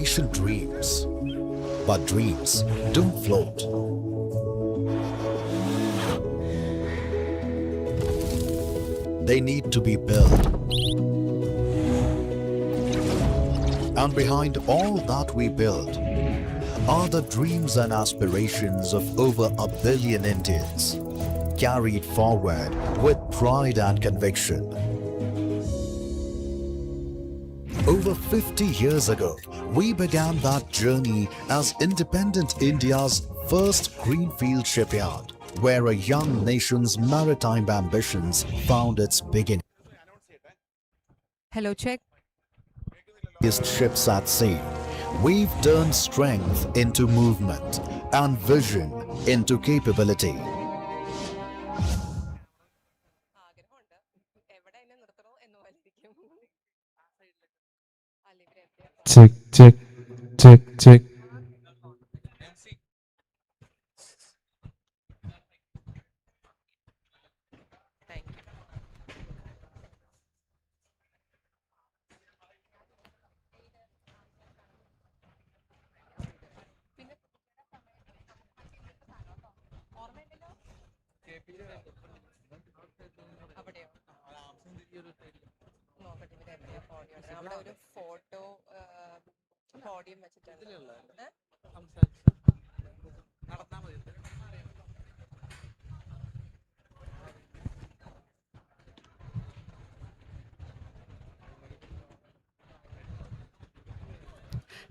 nation dreams. But dreams don't float. They need to be built. And behind all that we build are the dreams and aspirations of over 1 billion Indians, carried forward with pride and conviction. Over 50 years ago, we began that journey as independent India's first greenfield shipyard, where a young nation's maritime ambitions found its beginning. Hello, check. Ships at sea, we've turned strength into movement and vision into capability. Check, check, check, check.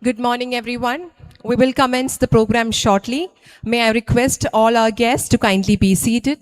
Good morning, everyone. We will commence the program shortly. May I request all our guests to kindly be seated.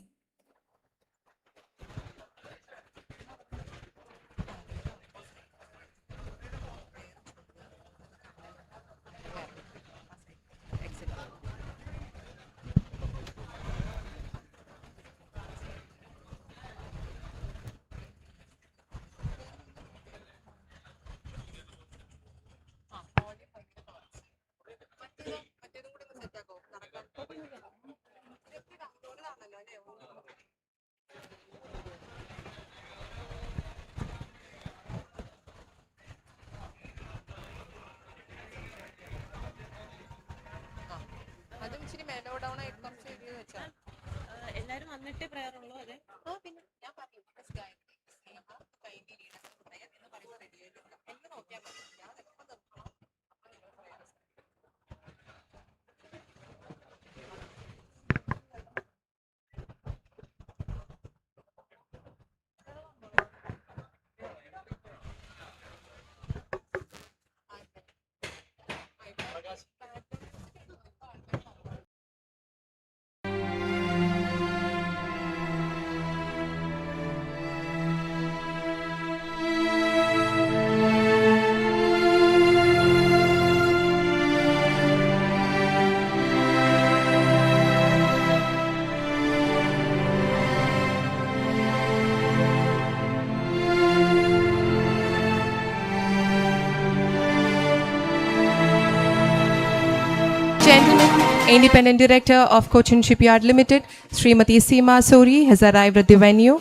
Gentlemen, Independent Director of Cochin Shipyard Limited, Srimati Seema Sori, has arrived at the venue.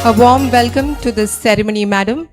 A warm welcome to this ceremony, Madam.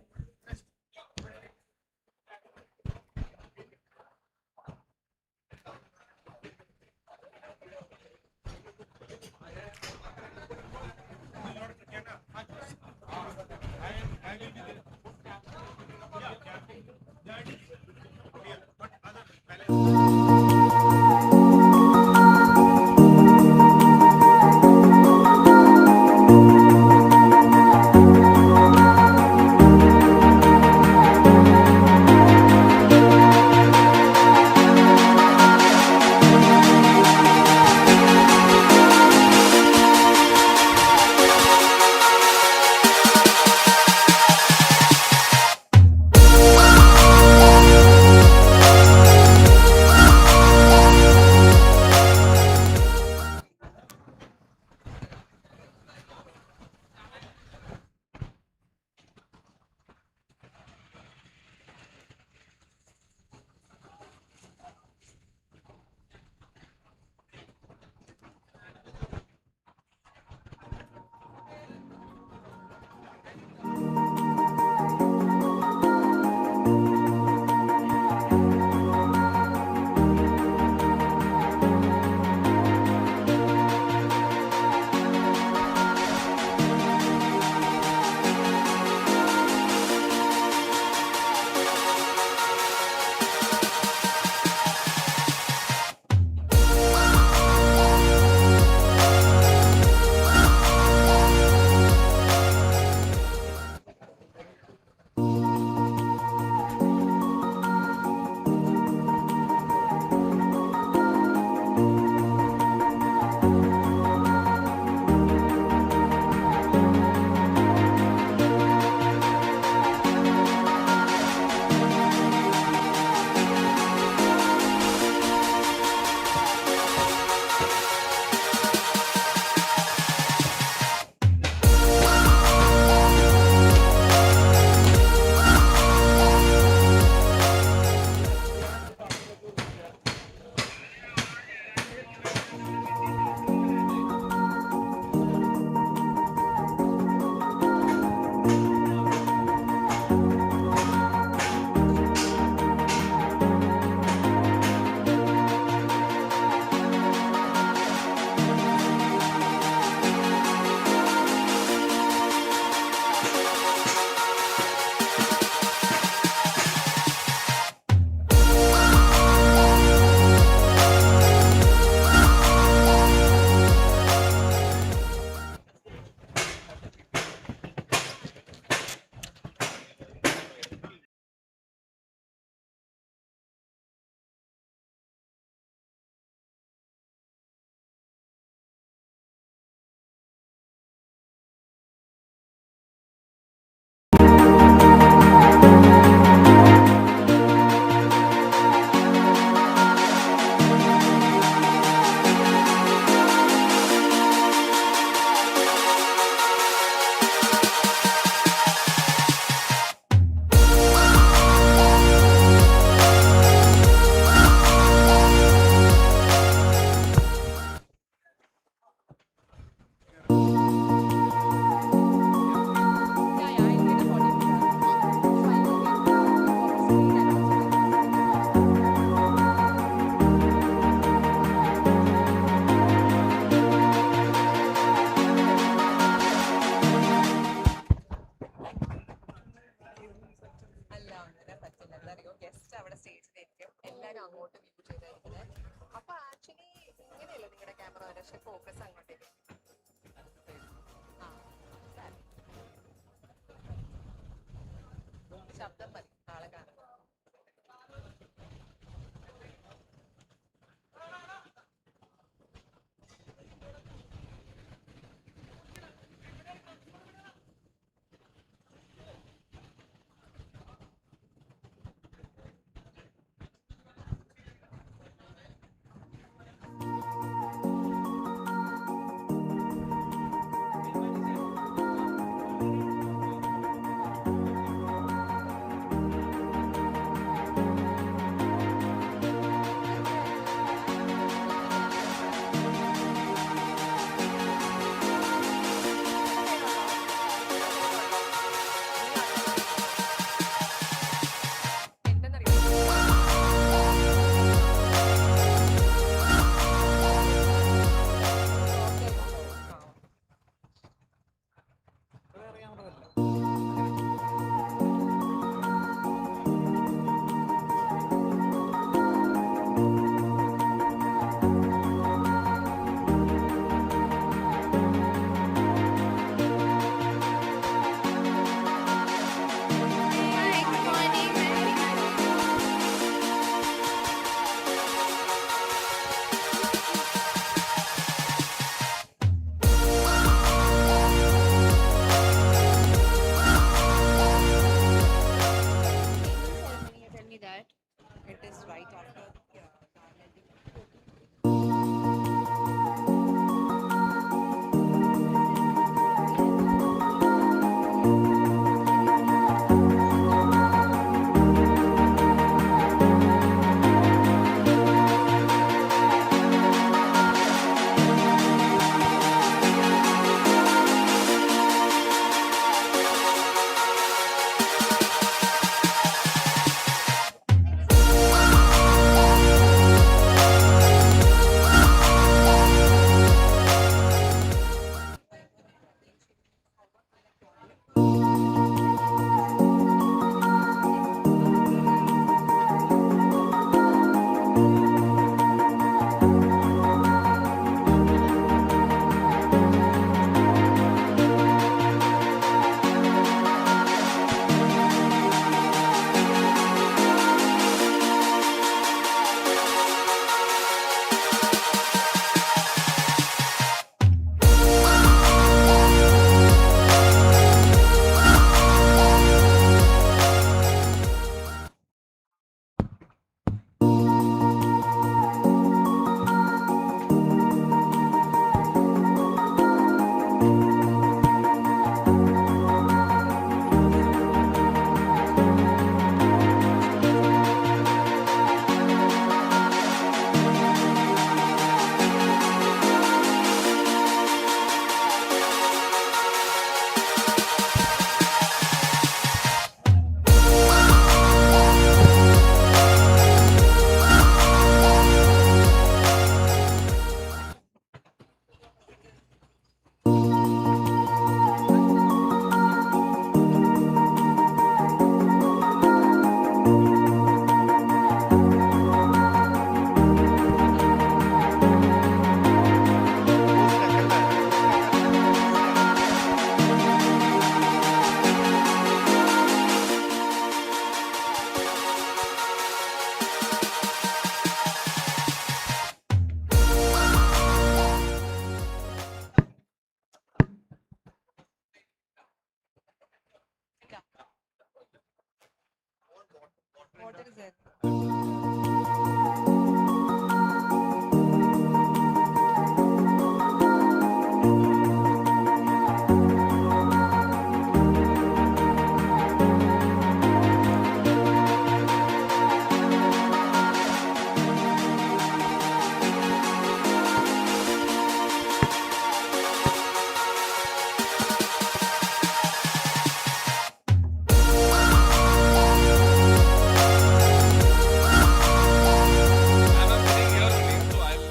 I'm sitting here only, so I'll.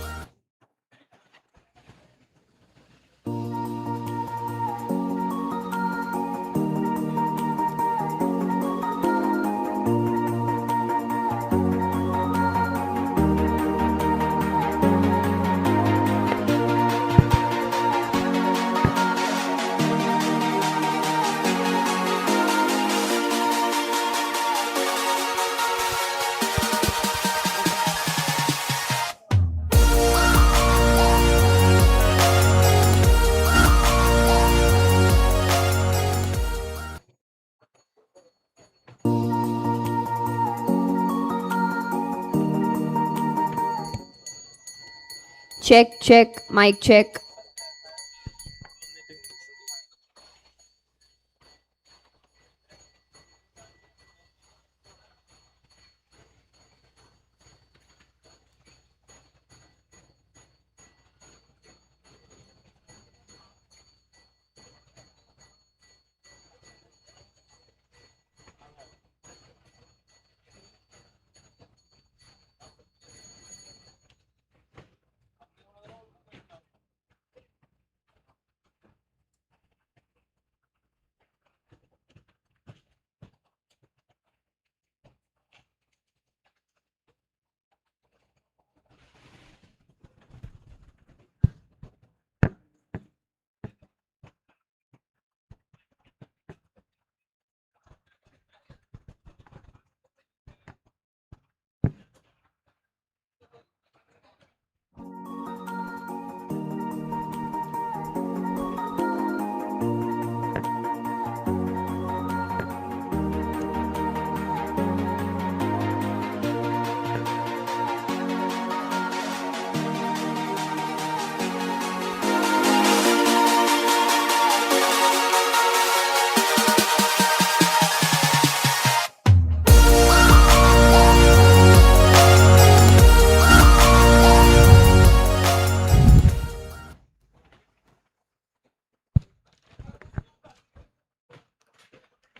Check, check, mic check.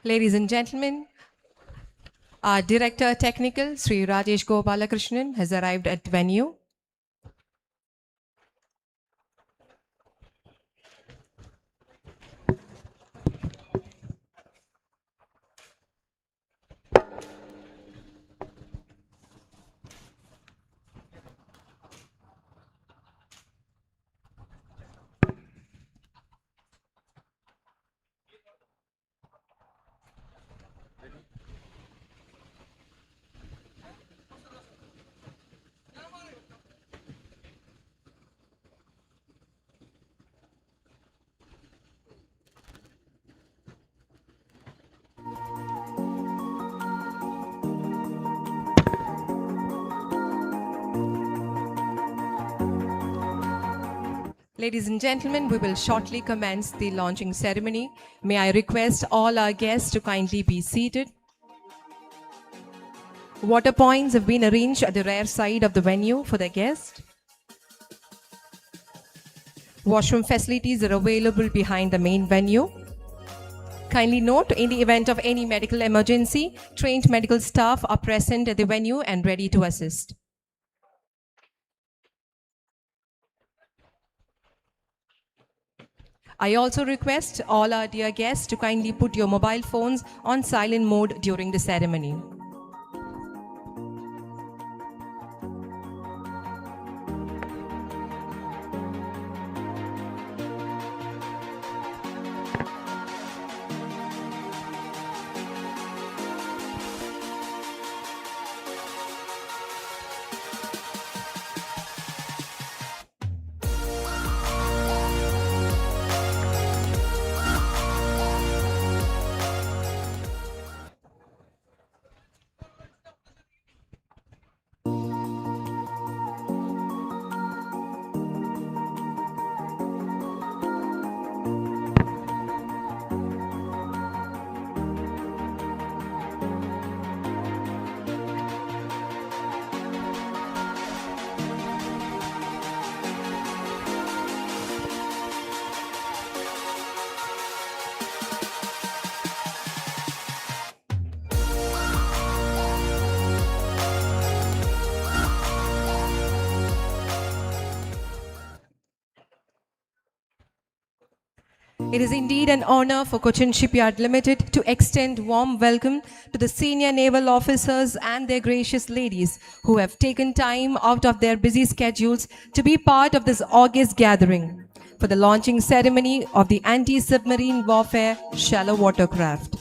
Ladies and gentlemen, our Director Technical, Sri Rajesh Gopalakrishnan, has arrived at venue. Ladies and gentlemen, we will shortly commence the launching ceremony. May I request all our guests to kindly be seated. Water points have been arranged at the rear side of the venue for the guests. Washroom facilities are available behind the main venue. Kindly note, in the event of any medical emergency, trained medical staff are present at the venue and ready to assist. I also request all our dear guests to kindly put your mobile phones on silent mode during the ceremony. It is indeed an honor for Cochin Shipyard Limited to extend warm welcome to the senior naval officers and their gracious ladies who have taken time out of their busy schedules to be part of this august gathering for the launching ceremony of the Anti-Submarine Warfare Shallow Watercraft.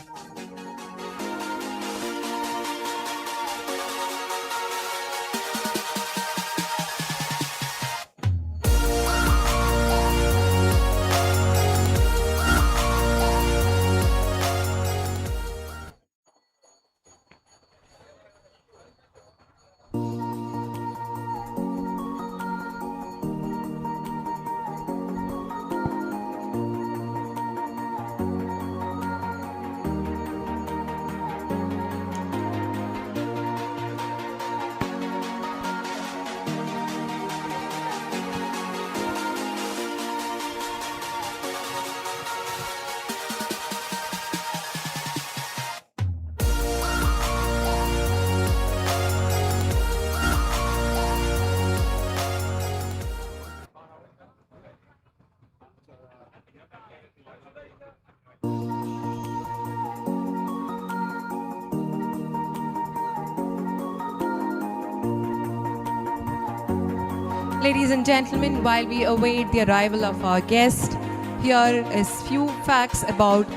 Ladies and gentlemen, while we await the arrival of our guest, here is few facts about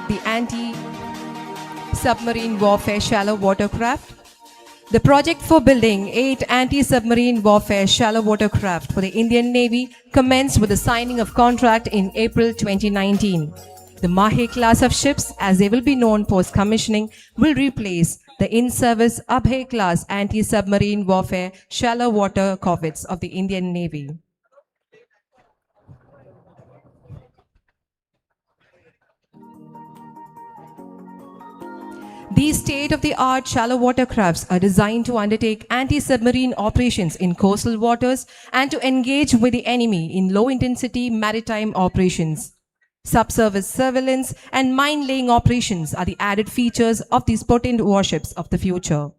the Anti-Submarine Warfare Shallow Watercraft. The project for building 8 anti-submarine warfare shallow watercraft for the Indian Navy commenced with the signing of contract in April 2019. The Mahe class of ships, as they will be known post-commissioning, will replace the in-service Abhay class anti-submarine warfare shallow water corvettes of the Indian Navy. These state-of-the-art shallow watercrafts are designed to undertake anti-submarine operations in coastal waters and to engage with the enemy in low-intensity maritime operations. Subsurface surveillance and mine-laying operations are the added features of these potent warships of the future.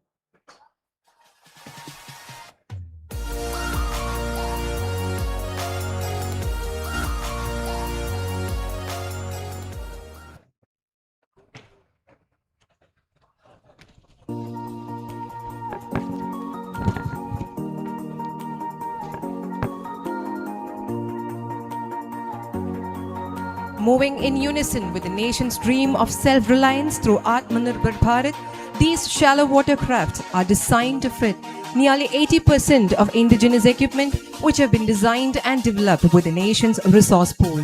Moving in unison with the nation's dream of self-reliance through Atmanirbhar Bharat, these shallow watercrafts are designed to fit nearly 80% of indigenous equipment which have been designed and developed with the nation's resource pool.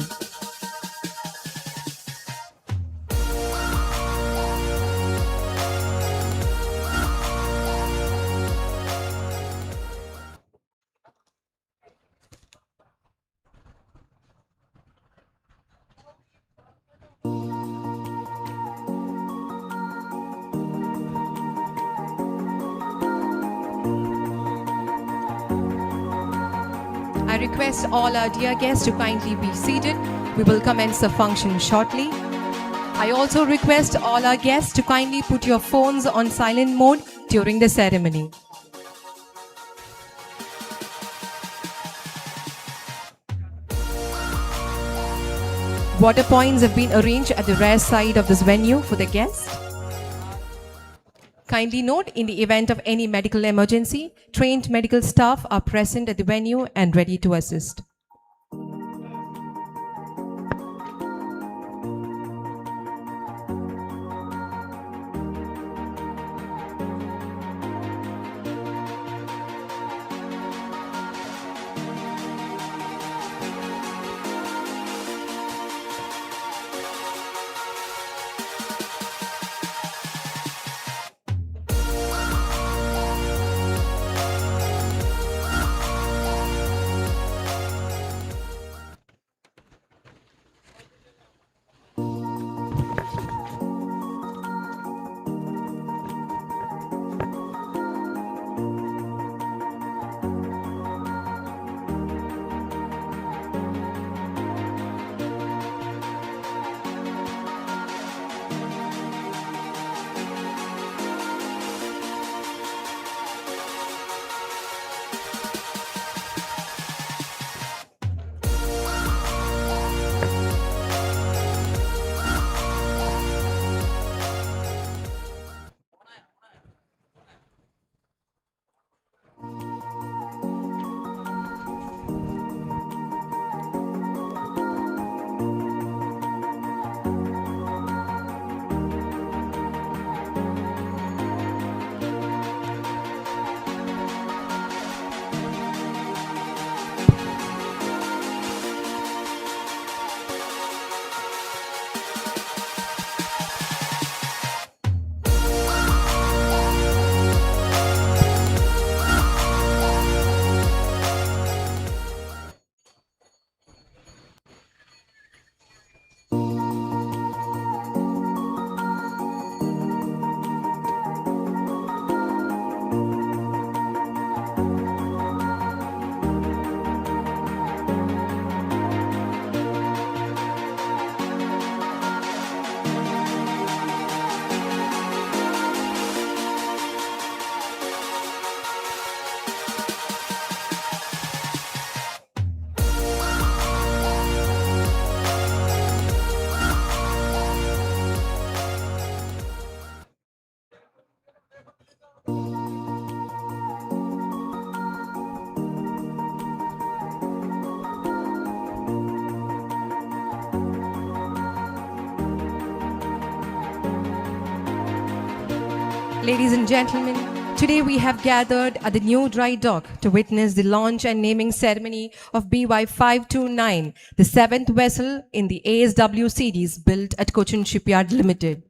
I request all our dear guests to kindly be seated. We will commence the function shortly. I also request all our guests to kindly put your phones on silent mode during the ceremony. Water points have been arranged at the rear side of this venue for the guests. Kindly note, in the event of any medical emergency, trained medical staff are present at the venue and ready to assist. Ladies and gentlemen, today we have gathered at the new dry dock to witness the launch and naming ceremony of BY529, the seventh vessel in the ASW series built at Cochin Shipyard Limited.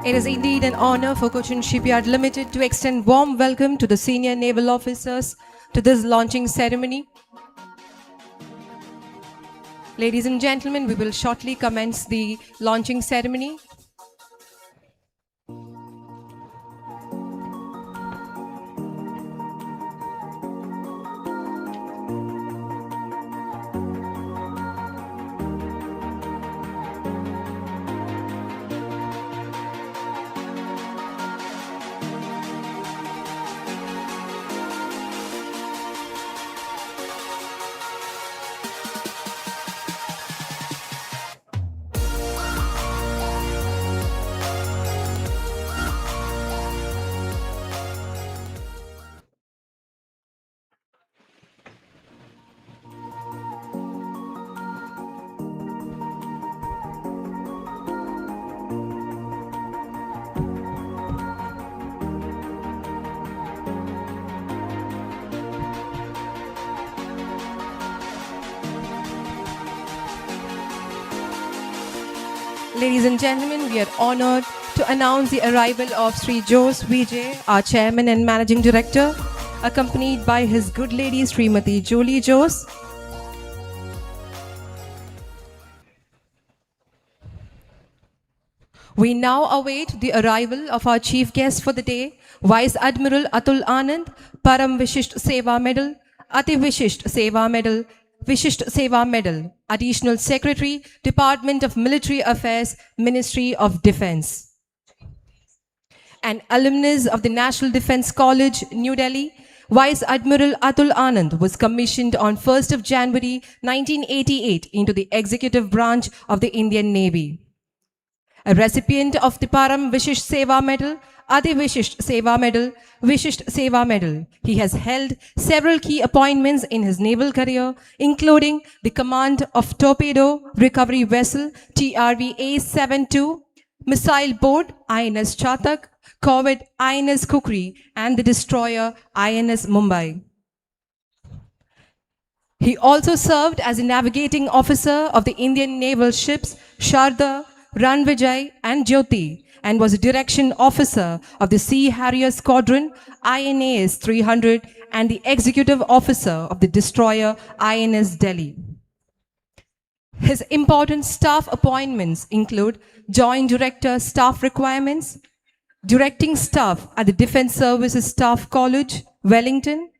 It is indeed an honor for Cochin Shipyard Limited to extend warm welcome to the senior naval officers to this launching ceremony. Ladies and gentlemen, we will shortly commence the launching ceremony. Ladies and gentlemen, we are honored to announce the arrival of Sri Jose Vijay, our Chairman and Managing Director, accompanied by his good lady Srimati Jolie Jose. We now await the arrival of our chief guest for the day, Vice Admiral Atul Anand, Param Vishisht Seva Medal, Ati Vishisht Seva Medal, Vishisht Seva Medal, Additional Secretary, Department of Military Affairs, Ministry of Defense. An alumnus of the National Defense College, New Delhi, Vice Admiral Atul Anand was commissioned on 1st of January 1988 into the executive branch of the Indian Navy. A recipient of the Param Vishisht Seva Medal, Adi Vishisht Seva Medal, Vishisht Seva Medal. He has held several key appointments in his naval career, including the command of Torpedo Recovery Vessel TRV-A72, Missile Boat INS Chatak, Corvette INS Kukri, and the destroyer INS Mumbai. He also served as a navigating officer of the Indian naval ships Sharda, Ranvijay, and Jyoti, and was a direction officer of the Sea Harrier Squadron INAS 300 and the executive officer of the destroyer INS Delhi. His important staff appointments include Joint Director Staff Requirements, Directing Staff at the Defence Services Staff College, Wellington,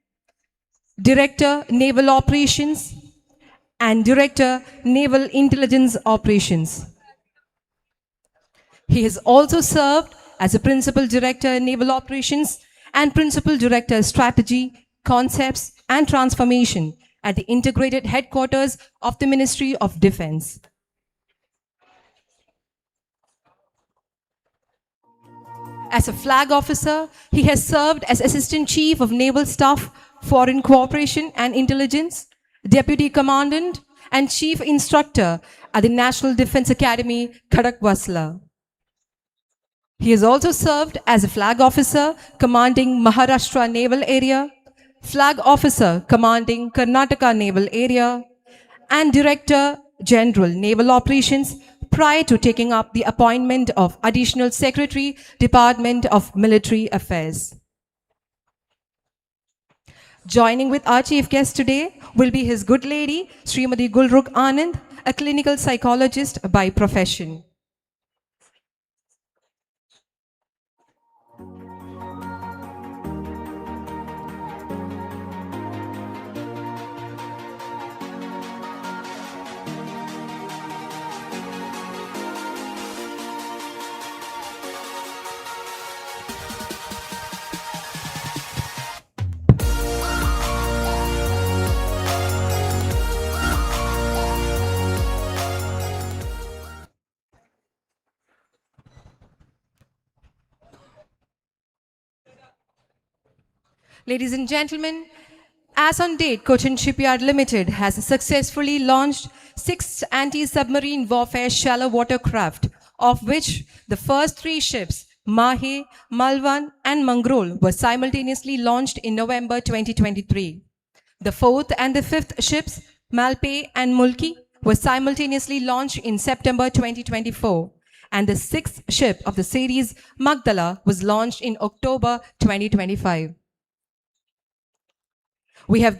Director Naval Operations, and Director Naval Intelligence Operations. He has also served as a Principal Director Naval Operations and Principal Director Strategy, Concepts and Transformation at the Integrated Headquarters of the Ministry of Defense. As a flag officer, he has served as Assistant Chief of Naval Staff, Foreign Cooperation and Intelligence, Deputy Commandant and Chief Instructor at the National Defense Academy, Khadakwasla. He has also served as a Flag Officer commanding Maharashtra Naval Area, Flag Officer commanding Karnataka Naval Area, and Director General Naval Operations prior to taking up the appointment of Additional Secretary, Department of Military Affairs. Joining with our chief guest today will be his good lady, Srimati Goolrukh Anand, a clinical psychologist by profession. Ladies and gentlemen, as on date, Cochin Shipyard Limited has successfully launched 6 anti-submarine warfare shallow water craft, of which the first 3 ships, Mahe, Malwan and Mangrol, were simultaneously launched in November 2023. The 4th and the 5th ships, Malpe and Mulki, were simultaneously launched in September 2024. And the 6th ship of the series, Magdala, was launched in October 2025. We have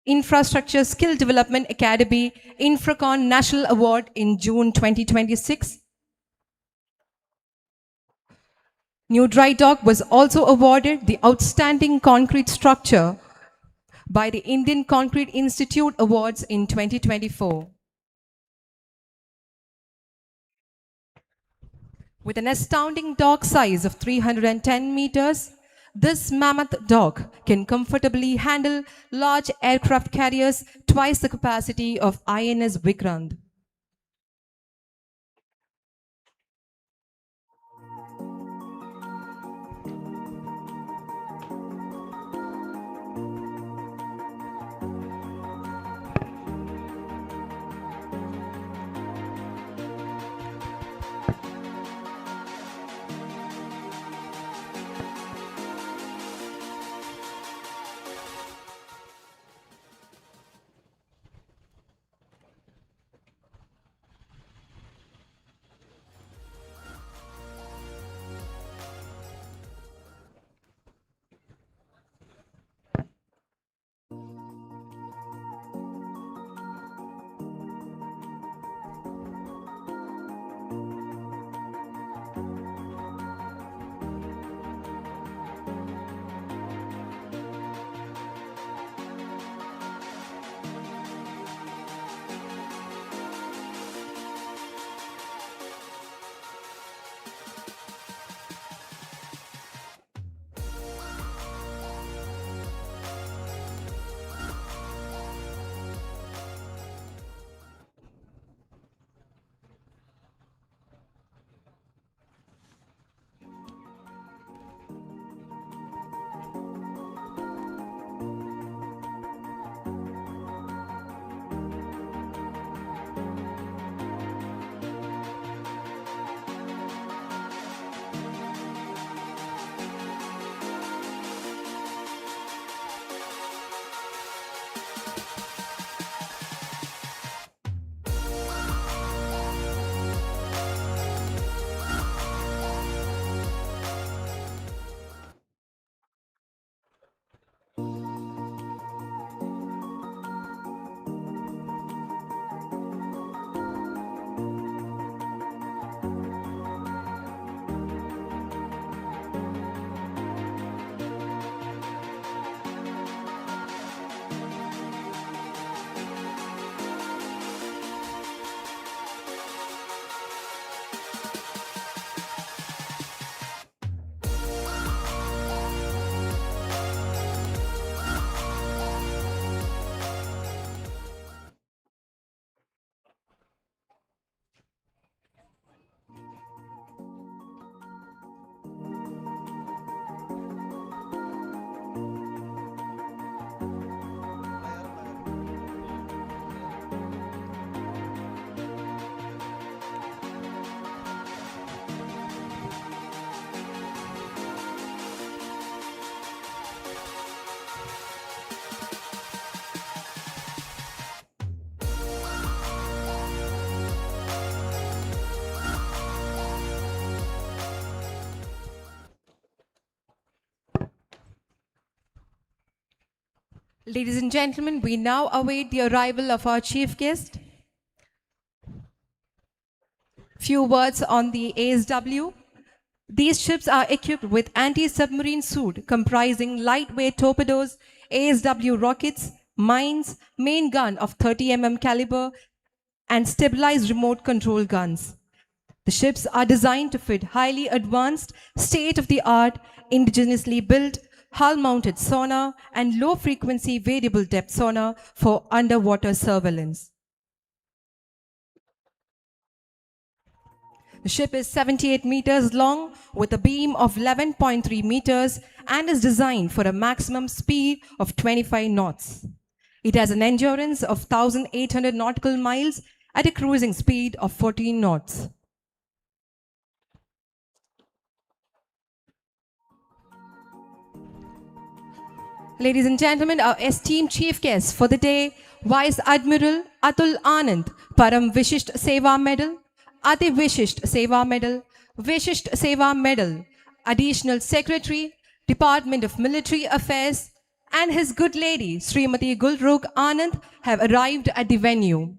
Infrastructure Skill Development Academy Infracon National Award in June 2026. New Dry Dock was also awarded the Outstanding Concrete Structure by the Indian Concrete Institute Awards in 2024. With an astounding dock size of 310 meters, this mammoth dock can comfortably handle large aircraft carriers twice the capacity of INS Vikrant. Ladies and gentlemen, we now await the arrival of our chief guest. Few words on the ASW. These ships are equipped with anti-submarine suit comprising lightweight torpedoes, ASW rockets, mines, main gun of 30 mm caliber, and stabilized remote control guns. The ships are designed to fit highly advanced, state-of-the-art, indigenously built, hull-mounted sonar and low-frequency variable depth sonar for underwater surveillance. The ship is 78 meters long with a beam of 11.3 meters and is designed for a maximum speed of 25 knots. It has an endurance of 1,800 nautical miles at a cruising speed of 14 knots. Ladies and gentlemen, our esteemed chief guest for the day, Vice Admiral Atul Anand, Param Vishisht Seva Medal, Ati Vishisht Seva Medal, Vishisht Seva Medal, Additional Secretary, Department of Military Affairs, and his good lady, Srimati Goolrukh Anand, have arrived at the venue.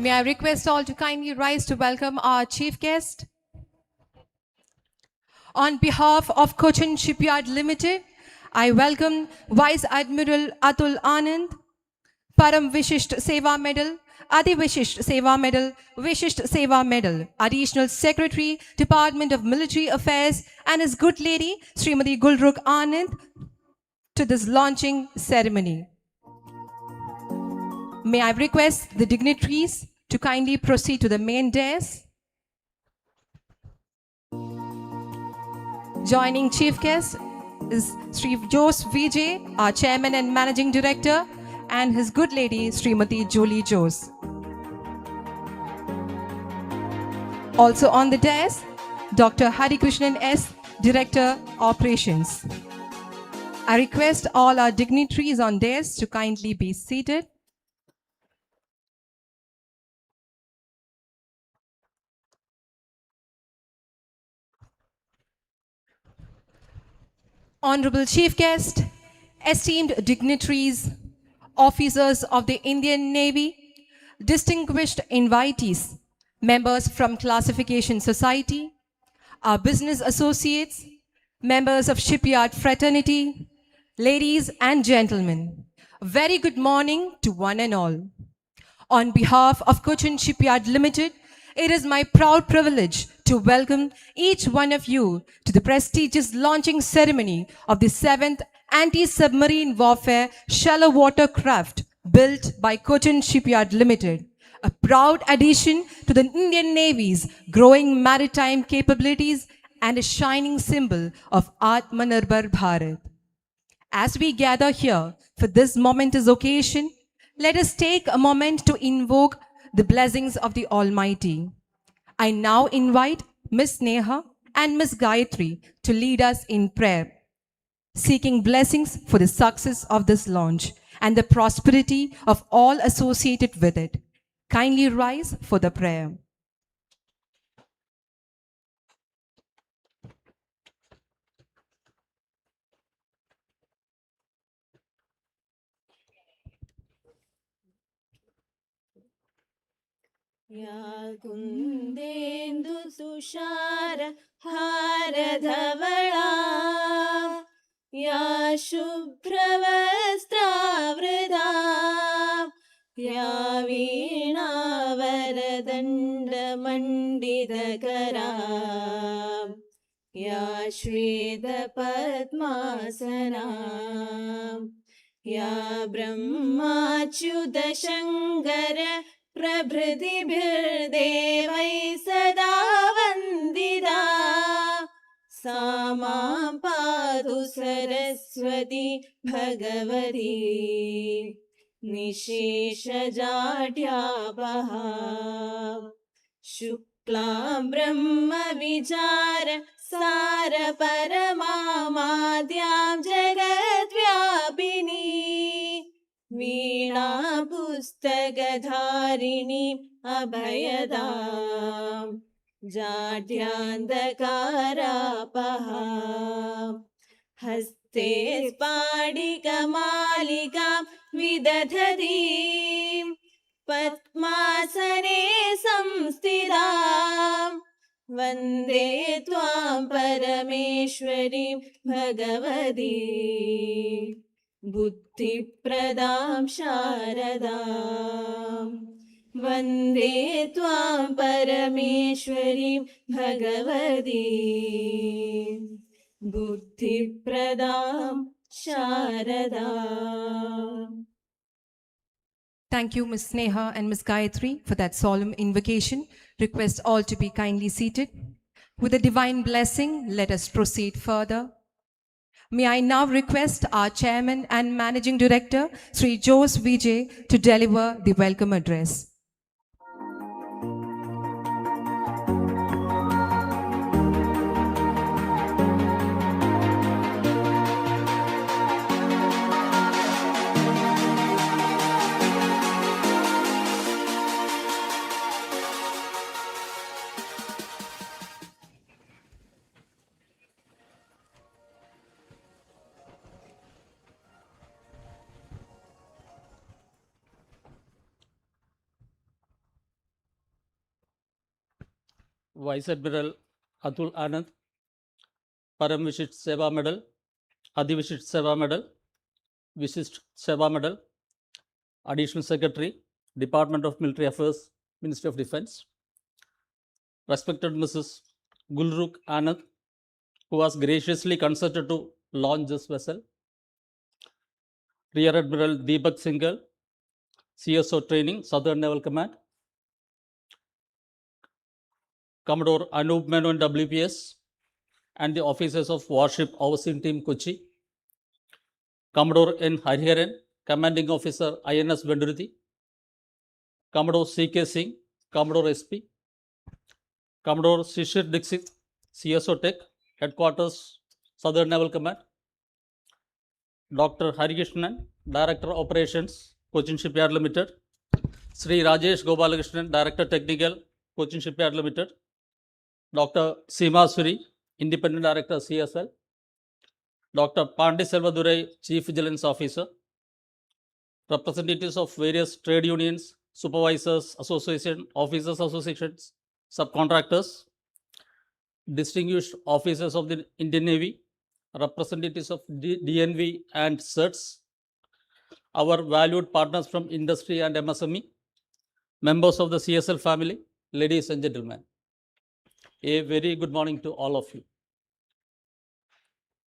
May I request all to kindly rise to welcome our chief guest. On behalf of Cochin Shipyard Limited, I welcome Vice Admiral Atul Anand, Param Vishisht Seva Medal, Adi Vishisht Seva Medal, Vishisht Seva Medal, Additional Secretary, Department of Military Affairs, and his good lady, Srimati Goolrukh Anand, to this launching ceremony. May I request the dignitaries to kindly proceed to the main dais. Joining chief guest is Sri Jose Vijay, our chairman and managing director, and his good lady, Srimati Julie Jose. Also on the dais, Dr. Harikrishnan S., Director, Operations. I request all our dignitaries on dais to kindly be seated. Honorable Chief Guest, esteemed dignitaries, officers of the Indian Navy, distinguished invitees, members from Classification Society, our business associates, members of Shipyard Fraternity, ladies and gentlemen, very good morning to one and all. On behalf of Cochin Shipyard Limited, it is my proud privilege to welcome each one of you to the prestigious launching ceremony of the 7th Anti-Submarine Warfare Shallow Water Craft built by Cochin Shipyard Limited, a proud addition to the Indian Navy's growing maritime capabilities and a shining symbol of Atmanirbhar Bharat. As we gather here for this momentous occasion, let us take a moment to invoke the blessings of the Almighty. I now invite Ms. Neha and Ms. Gayatri to lead us in prayer, seeking blessings for the success of this launch and the prosperity of all associated with it. Kindly rise for the prayer. या कुन्देन्दु तुषार हारधवला या शुभ्रवस्त्रावृता या वीणावरदण्डमण्डितकरा या श्वेतपद्मासना या ब्रह्माच्युतशङ्कर प्रभृतिभिर्देवैः सदा वन्दिता सा मां पातु सरस्वती भगवती निशेषजाड्यापहा शुक्लां ब्रह्मविचार सार परमामाद्यां जगद्व्यापिनी वीणा पुस्तकधारिणी अभयदां जाड्यान्धकारापहा हस्ते स्फाटिकमालिकां विदधतीं पद्मासने संस्थितां वन्दे त्वां परमेश्वरीं भगवतीं बुद्धिप्रदां शारदां वन्दे त्वां परमेश्वरीं भगवतीं बुद्धिप्रदां शारदाम्. Thank you, Ms. Sneha and Ms. Gayatri, for that solemn invocation. Request all to be kindly seated. With a divine blessing, let us proceed further. May I now request our Chairman and Managing Director, Sri Jose Vijay, to deliver the welcome address. Vice Admiral Atul Anand, Param Vishist Seva Medal, Adi Vishist Seva Medal, Vishist Seva Medal, Additional Secretary, Department of Military Affairs, Ministry of Defense. Respected Mrs. Goolrukh Anand, who was graciously consented to launch this vessel. Rear Admiral Deepak Singhal, CSO Training, Southern Naval Command. Commodore Anup Menon, WPS, and the officers of Warship Overseeing Team Kochi. Commodore N. Hariharan, Commanding Officer, INS Venduruthi. Commodore C.K. Singh, Commodore SP. Commodore Shishir Dixit, CSO Tech, Headquarters, Southern Naval Command. Dr. Harikrishnan, Director Operations, Cochin Shipyard Limited. Sri Rajesh Gopalakrishnan, Director Technical, Cochin Shipyard Limited. Dr. Seema Suri, Independent Director, CSL. Dr. Pandi Selvadurai, Chief Vigilance Officer. Representatives of various trade unions, supervisors, association, officers associations, subcontractors, distinguished officers of the Indian Navy, representatives of DNV and CERTS, our valued partners from industry and MSME, members of the CSL family, ladies and gentlemen. A very good morning to all of you.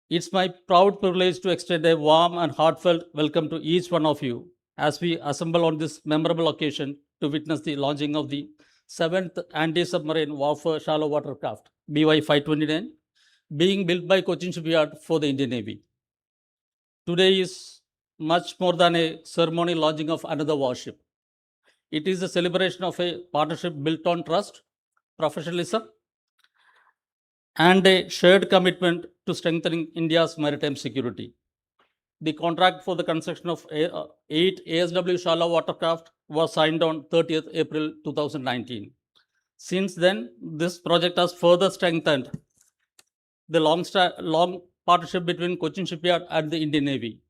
It's my proud privilege to extend a warm and heartfelt welcome to each one of you as we assemble on this memorable occasion to witness the launching of the 7th Anti-Submarine Warfare Shallow Water Craft, BY-529, being built by Cochin Shipyard for the Indian Navy. Today is much more than a ceremony launching of another warship. It is a celebration of a partnership built on trust, professionalism, and a shared commitment to strengthening India's maritime security. The contract for the construction of 8 ASW shallow watercraft was signed on 30th April 2019. Since then, this project has further strengthened the long partnership between Cochin Shipyard and the Indian Navy,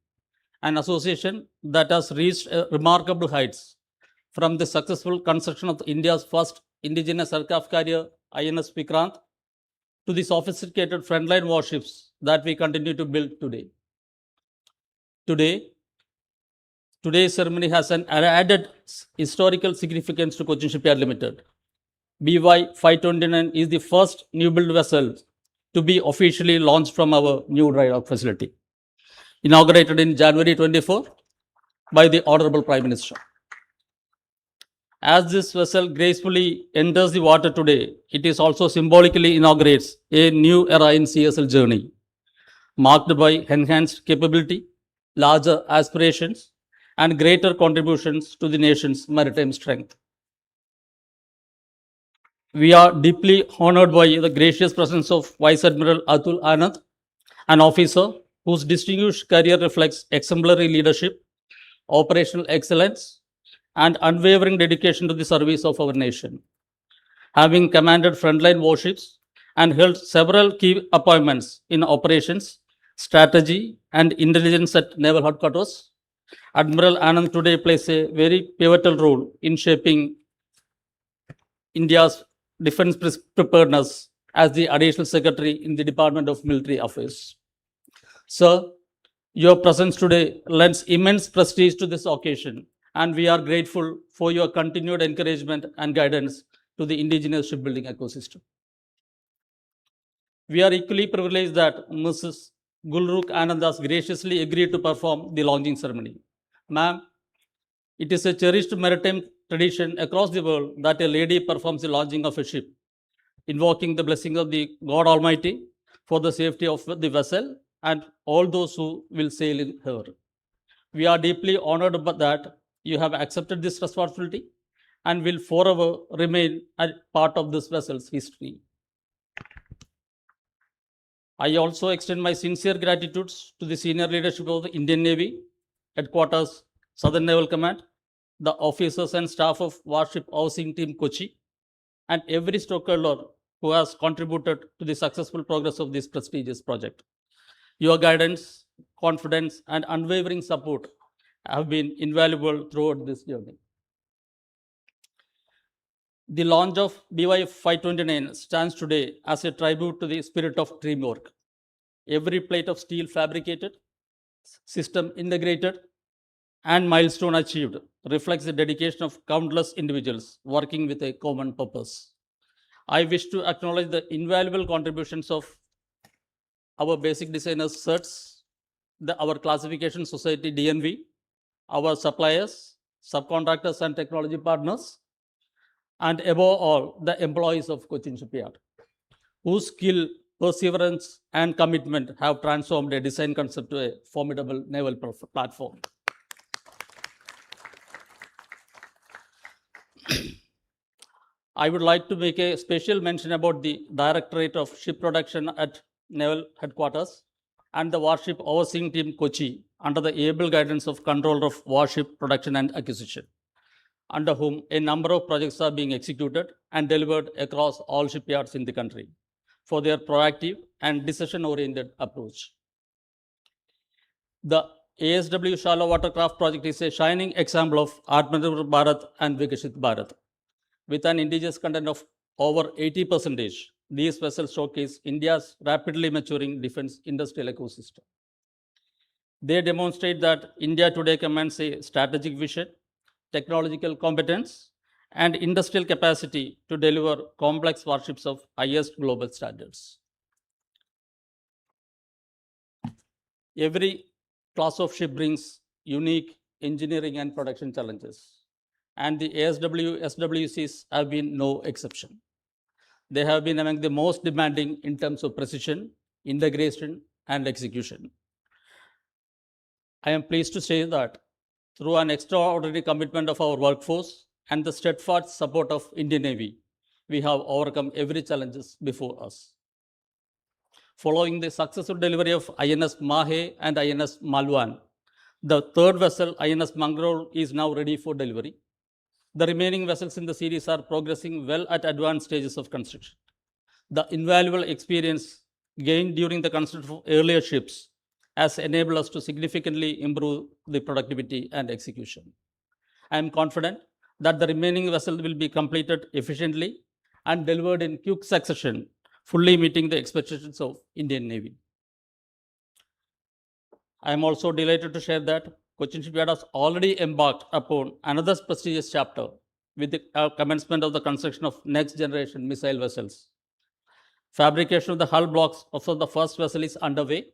an association that has reached remarkable heights from the successful construction of India's first indigenous aircraft carrier, INS Vikrant, to the sophisticated frontline warships that we continue to build today. Today's ceremony has an added historical significance to Cochin Shipyard Limited. BY-529 is the first new build vessel to be officially launched from our new dry dock facility, inaugurated in January 24 by the Honorable Prime Minister. As this vessel gracefully enters the water today, it is also symbolically inaugurates a new era in CSL journey, marked by enhanced capability, larger aspirations, and greater contributions to the nation's maritime strength. We are deeply honored by the gracious presence of Vice Admiral Atul Anand, an officer whose distinguished career reflects exemplary leadership, operational excellence, and unwavering dedication to the service of our nation. Having commanded frontline warships and held several key appointments in operations, strategy, and intelligence at Naval Headquarters, Admiral Anand today plays a very pivotal role in shaping India's defense preparedness as the Additional Secretary in the Department of Military Affairs. Sir, your presence today lends immense prestige to this occasion, and we are grateful for your continued encouragement and guidance to the indigenous shipbuilding ecosystem. We are equally privileged that Mrs. Goolrukh Anand has graciously agreed to perform the launching ceremony. Ma'am, it is a cherished maritime tradition across the world that a lady performs the launching of a ship, invoking the blessing of the God Almighty for the safety of the vessel and all those who will sail in her. We are deeply honored by that you have accepted this responsibility and will forever remain a part of this vessel's history. I also extend my sincere gratitudes to the senior leadership of the Indian Navy, Headquarters, Southern Naval Command, the officers and staff of Warship Overseeing Team Kochi, and every stakeholder who has contributed to the successful progress of this prestigious project. Your guidance, confidence, and unwavering support have been invaluable throughout this journey. The launch of BY 529 stands today as a tribute to the spirit of teamwork. Every plate of steel fabricated, system integrated, and milestone achieved reflects the dedication of countless individuals working with a common purpose. I wish to acknowledge the invaluable contributions of our basic designers CERTs, our classification society DNV, our suppliers, subcontractors and technology partners, and above all, the employees of Cochin Shipyard, whose skill, perseverance, and commitment have transformed a design concept to a formidable naval platform. I would like to make a special mention about the Directorate of Ship Production at Naval Headquarters and the Warship Overseeing Team Kochi under the able guidance of Controller of Warship Production and Acquisition, under whom a number of projects are being executed and delivered across all shipyards in the country for their proactive and decision-oriented approach. The ASW Shallow Watercraft project is a shining example of Admiral Bharat and Vikashit Bharat. With an indigenous content of over 80%, these vessels showcase India's rapidly maturing defense industrial ecosystem. They demonstrate that India today commands a strategic vision, technological competence, and industrial capacity to deliver complex warships of highest global standards. Every class of ship brings unique engineering and production challenges, and the ASW SWCs have been no exception. They have been among the most demanding in terms of precision, integration, and execution. I am pleased to say that through an extraordinary commitment of our workforce and the steadfast support of Indian Navy, we have overcome every challenges before us. Following the successful delivery of INS Mahe and INS Malwan, the third vessel, INS Mangalore, is now ready for delivery. The remaining vessels in the series are progressing well at advanced stages of construction. The invaluable experience gained during the construction of earlier ships has enabled us to significantly improve the productivity and execution. I am confident that the remaining vessels will be completed efficiently and delivered in quick succession, fully meeting the expectations of Indian Navy. I am also delighted to share that Cochin Shipyard has already embarked upon another prestigious chapter with the commencement of the construction of next generation missile vessels. Fabrication of the hull blocks of the first vessel is underway.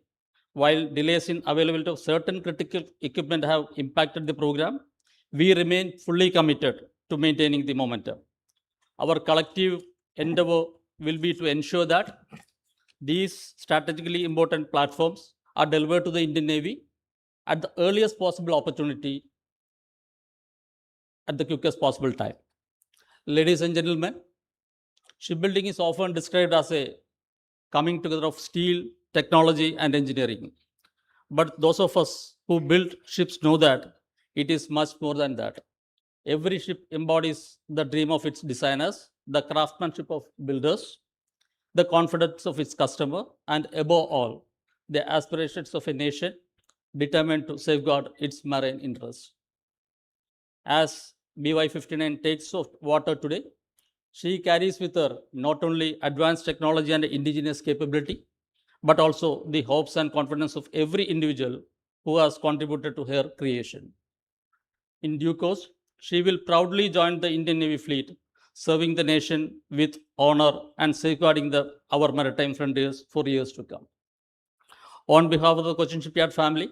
While delays in availability of certain critical equipment have impacted the program, we remain fully committed to maintaining the momentum. Our collective endeavor will be to ensure that these strategically important platforms are delivered to the Indian Navy at the earliest possible opportunity at the quickest possible time. Ladies and gentlemen, shipbuilding is often described as a coming together of steel, technology, and engineering. But those of us who build ships know that it is much more than that. Every ship embodies the dream of its designers, the craftsmanship of builders, the confidence of its customer, and above all, the aspirations of a nation determined to safeguard its marine interests. As BY-59 takes off water today, she carries with her not only advanced technology and indigenous capability, but also the hopes and confidence of every individual who has contributed to her creation. In due course, she will proudly join the Indian Navy fleet, serving the nation with honor and safeguarding our maritime frontiers for years to come. On behalf of the Cochin Shipyard family,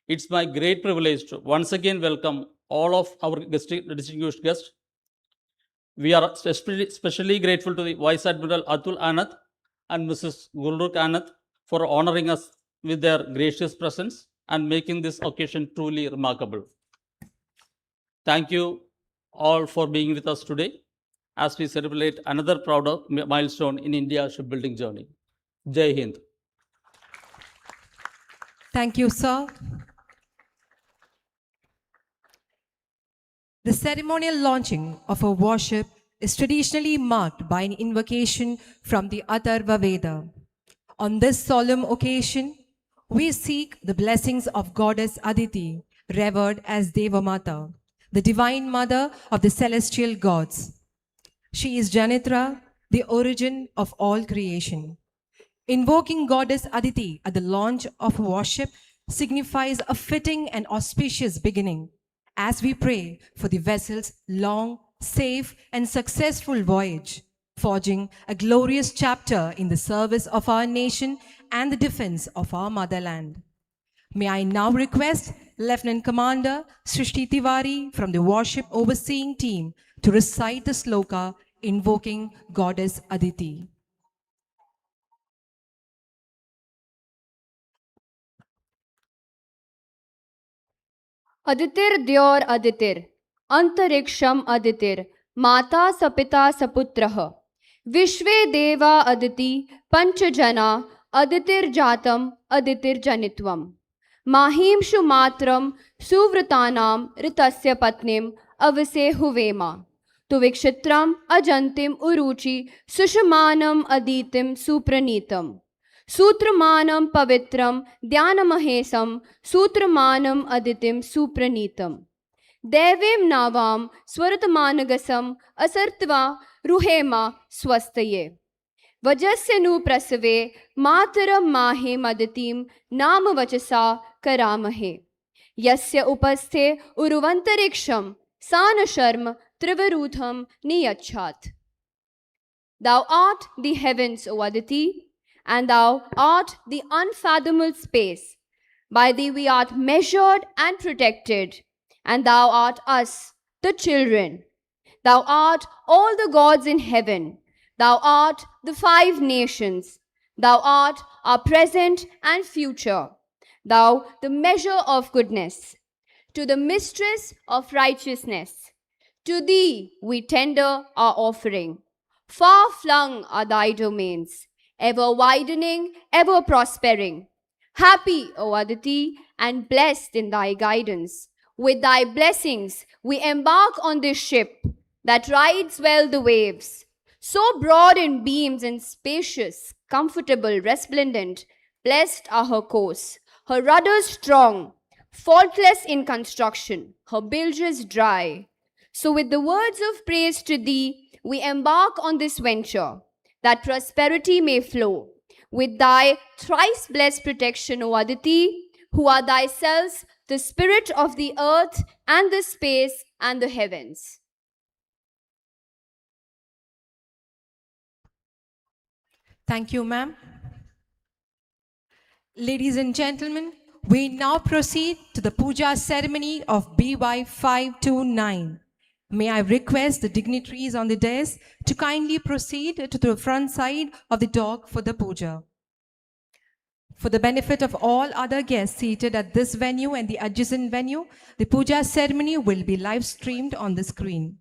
it's my great privilege to once again welcome all of our distinguished guests. We are especially grateful to the Vice Admiral Atul Anand and Mrs. Goolrukh Anand for honoring us with their gracious presence and making this occasion truly remarkable. Thank you all for being with us today as we celebrate another proud milestone in India's shipbuilding journey. Jai Hind. Thank you, sir. The ceremonial launching of a warship is traditionally marked by an invocation from the Atharva Veda. On this solemn occasion, we seek the blessings of Goddess Aditi, revered as Devamata, the divine mother of the celestial gods. She is Janitra, the origin of all creation. Invoking goddess Aditi at the launch of worship signifies a fitting and auspicious beginning as we pray for the vessel's long, safe, and successful voyage, forging a glorious chapter in the service of our nation and the defense of our motherland. May I now request Lieutenant Commander Srishti Tiwari from the Warship Overseeing Team to recite the sloka invoking Goddess Aditi. अदितिर द्योर अदितिर अंतरिक्षम अदितिर माता सपिता सपुत्रः विश्वे देवा अदिति पंचजना अदितिर्जातम अदितिर्जनित्वम् माहींषु मात्रम सुव्रतानाम ऋतस्य पत्नीम अवसे हुवेमा तुविक्षित्रम अजंतिम उरुचि सुषमानम अदितिम सुप्रणीतम सूत्रमानं पवित्रं ध्यानमहेशं सूत्रमानं अदितिं सुप्रणीतं देवीं नावां स्वरतमानगसं असर्त्वा रुहेमा स्वस्तये वजस्य नु प्रसवे मातरं माहेम अदितिं नाम वचसा करामहे यस्य उपस्थे उरुवन्तरिक्षं सान शर्म त्रिवरूथं नियच्छात् Thou art the heavens, O Aditi, and thou art the unfathomable space. By thee we art measured and protected, and thou art us, the children. Thou art all the gods in heaven. Thou art the 5 nations. Thou art our present and future. Thou the measure of goodness. To the mistress of righteousness, to thee we tender our offering. Far flung are thy domains, ever widening, ever prospering. Happy, O Aditi, and blessed in thy guidance. With thy blessings, we embark on this ship that rides well the waves. So broad in beams and spacious, comfortable, resplendent, blessed are her course, her rudders strong, faultless in construction, her bilges dry. So with the words of praise to thee, we embark on this venture, that prosperity may flow. With thy thrice blessed protection, O Aditi, who are thyself the spirit of the earth and the space and the heavens. Thank you, ma'am. Ladies and gentlemen, we now proceed to the puja ceremony of BY 529. May I request the dignitaries on the dais to kindly proceed to the front side of the dock for the puja. For the benefit of all other guests seated at this venue and the adjacent venue, the puja ceremony will be live streamed on the screen.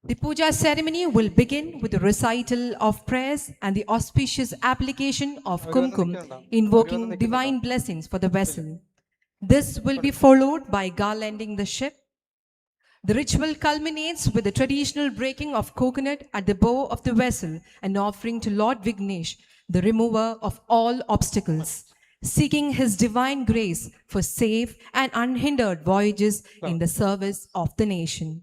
The puja ceremony will begin with the recital of prayers and the auspicious application of kumkum, invoking divine blessings for the vessel. This will be followed by garlanding the ship. The ritual culminates with the traditional breaking of coconut at the bow of the vessel and offering to Lord Vignesh, the remover of all obstacles, seeking his divine grace for safe and unhindered voyages in the service of the nation.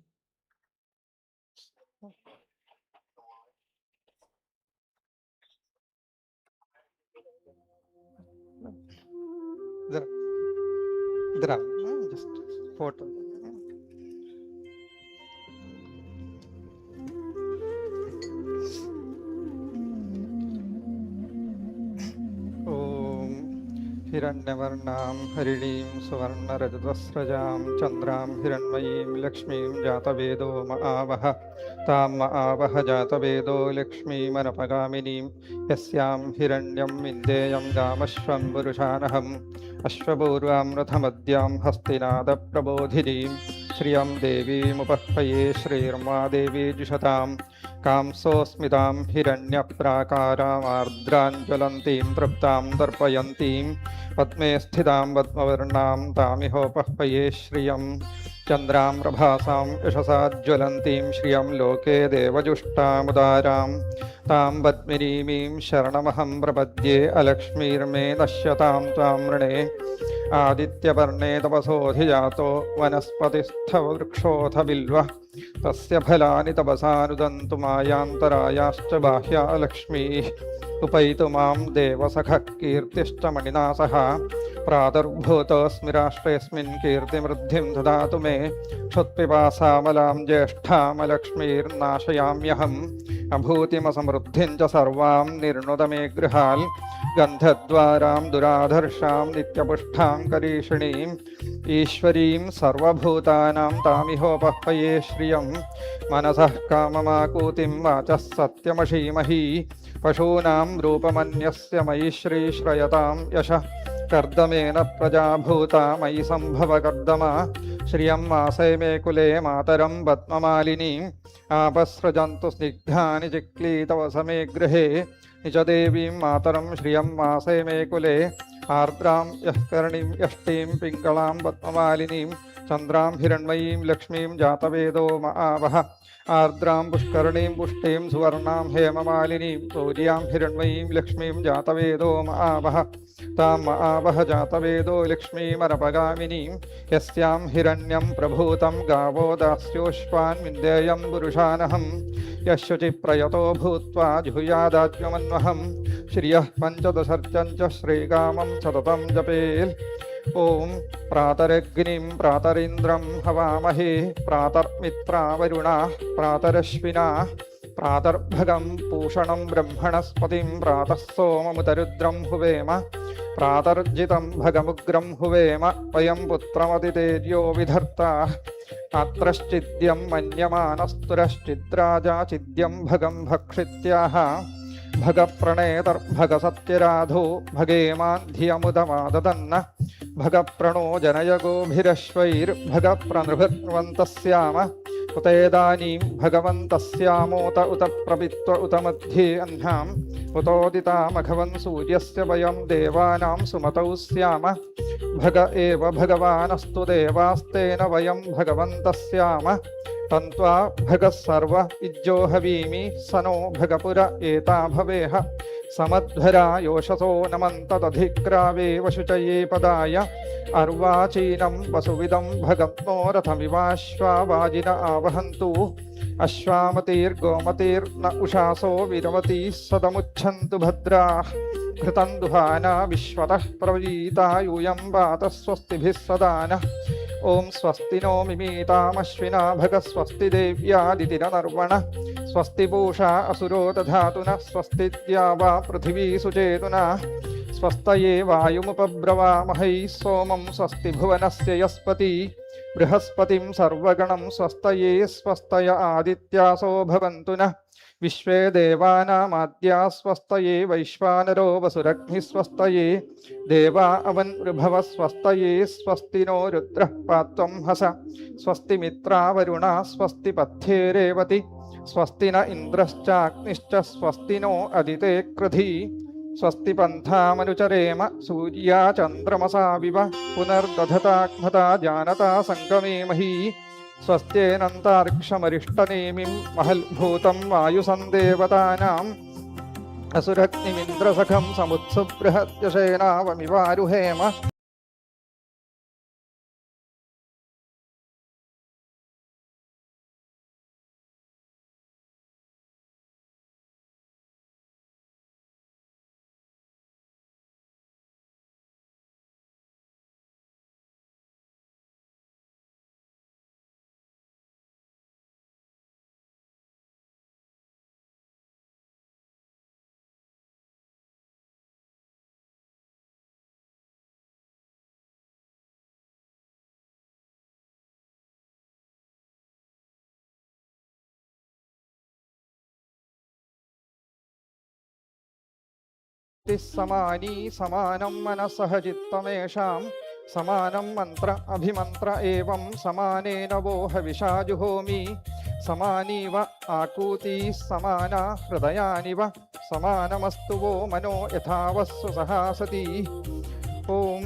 Just photo. हिरण्यवर्णां हरिणीं सुवर्णरजतस्रजां चन्द्रां हिरण्मयीं लक्ष्मीं जातवेदो महावह तां महावह जातवेदो लक्ष्मीमनपगामिनीं यस्यां हिरण्यं विन्देयं गामश्वं पुरुषानहम् अश्वपूर्वां रथमद्यां हस्तिनादप्रबोधिनीं श्रियं देवीमुपह्वये श्रीर्मादेवी जुषतां कांसोऽस्मितां हिरण्यप्राकारामार्द्राञ्ज्वलन्तीं तृप्तां दर्पयन्तीं पद्मे स्थितां पद्मवर्णां तामिहोपह्वये श्रियं चन्द्रां प्रभासां यशसाज्ज्वलन्तीं श्रियं लोके देवजुष्टामुदारां तां पद्मिनीमीं शरणमहं प्रपद्ये अलक्ष्मीर्मे नश्यतां त्वां वृणे आदित्यवर्णे तपसोऽधिजातो वनस्पतिस्थवृक्षोऽथ बिल्वः तस्य फलानि तपसानुदन्तु मायान्तरायाश्च बाह्या लक्ष्मीः उपैतु मां देवसखः कीर्तिश्च मणिना सह प्रादुर्भूतोऽस्मि राष्ट्रेऽस्मिन् कीर्तिमृद्धिं ददातु मे क्षुत्पिपासामलां ज्येष्ठामलक्ष्मीर्नाशयाम्यहम् अभूतिमसमृद्धिं च सर्वां निर्णुदमे गृहाल् गन्धद्वारां दुराधर्षां नित्यपुष्टां करीषिणीम् ईश्वरीं सर्वभूतानां तामिहोपह्वये श्रियं मनसः काममाकूतिं वाचः सत्यमशीमहि पशूनां रूपमन्यस्य मयि श्रीश्रयतां यशः कर्दमेन प्रजाभूता मयि सम्भव कर्दमा श्रियं मासे मे कुले मातरं पद्ममालिनीम् आपस्रजन्तु स्निग्धानि चिक्लीतव समे गृहे निजदेवीं मातरं श्रियं मासे मे कुले आर्द्रां यःकर्णीं यष्टीं पिङ्गलां पद्ममालिनीं चन्द्रां हिरण्मयीं लक्ष्मीं जातवेदो महावः आर्द्रां पुष्करणीं पुष्टिं सुवर्णां हेममालिनीं सूर्यां हिरण्मयीं लक्ष्मीं जातवेदो महावः तां महावः जातवेदो लक्ष्मीमरपगामिनीं यस्यां हिरण्यं प्रभूतं गावो दास्योश्वान् विन्देयं पुरुषानहं यशुचिप्रयतो भूत्वा जुहुयादात्म्यमन्वहं श्रियः पञ्चदशर्चं च श्रीकामं सततं जपेत् ॐ प्रातरग्निं प्रातरिन्द्रं हवामहे प्रातर्मित्रावरुणाः प्रातरश्विनाः प्रातर्भगं पूषणं ब्रह्मणस्पतिं प्रातः सोममुतरुद्रं हुवेम प्रातर्जितं भगमुग्रं हुवेम वयं पुत्रमतितेर्यो विधर्ताः अत्रश्चिद्यं मन्यमानस्तुरश्चिद्राजा चिद्यं भगं भक्षित्याः भगप्रणेतर्भगसत्यराधो भगेमान् धियमुदमाददन्न भगप्रणो जनयगोभिरश्वैर्भगप्रनृभर्वन्तस्याम उतेदानीं भगवन्तस्यामोत उत प्रपित्व उत मध्ये अह्नाम् उतोदितामघवन् सूर्यस्य वयं देवानां सुमतौ स्याम भग एव भगवानस्तु देवास्तेन वयं भगवन्तस्याम तन्त्वा भगः सर्व इज्जो हवीमि स नो भगपुर एता भवेह समध्वरा योषसो नमन्तदधिक्रावे वशुचये पदाय अर्वाचीनं वसुविदं भगत्नो रथमिवाश्वावाजिन आवहन्तु अश्वामतीर्गोमतीर्न उषासो विरवती सदमुच्छन्तु भद्राः घृतं दुहाना विश्वतः प्रवीता यूयं वात स्वस्तिभिः सदा नः ॐ स्वस्ति नो मिमीतामश्विना भग स्वस्ति देव्यादितिरनर्वण स्वस्ति पूषा असुरो दधातु नः स्वस्ति द्यावा पृथिवी सुचेतुना स्वस्तये वायुमुपब्रवामहै सोमं स्वस्ति भुवनस्य यस्पति बृहस्पतिं सर्वगणं स्वस्तये स्वस्तय आदित्यासो भवन्तु नः विश्वे देवानामाद्या स्वस्तये वैश्वानरो वसुरग्निः स्वस्तये देवा अवन्ऋभव स्वस्तये स्वस्ति नो रुद्रः पात्वं हस स्वस्ति मित्रावरुणा स्वस्ति पथ्ये रेवति स्वस्ति न इन्द्रश्चाग्निश्च स्वस्ति नो अदिते कृधि स्वस्ति पन्थामनुचरेम सूर्या चन्द्रमसाविव पुनर्दधताग्मता जानता सङ्गमेमहि स्वस्त्येनन्तार्क्षमरिष्टनेमिं महल्भूतं वायुसन्देवतानाम् असुरग्निमिन्द्रसखं समुत्सु बृहत्यशेनावमिवारुहेम समानी समानं मनसः चित्तमेषां समानं मंत्र अभिमन्त्र एवं समानेन वो हविषाजुहोमि समानीव आकूती समाना हृदयानिव समानमस्तु वो मनो यथावस्सु सहासति ओम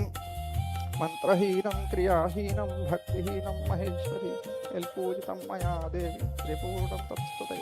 मंत्रहीनं क्रियाहीनं भक्तिहीनं महेश्वरी यल्पूजितं मया देवी त्रिपूर्णं तत्स्तुते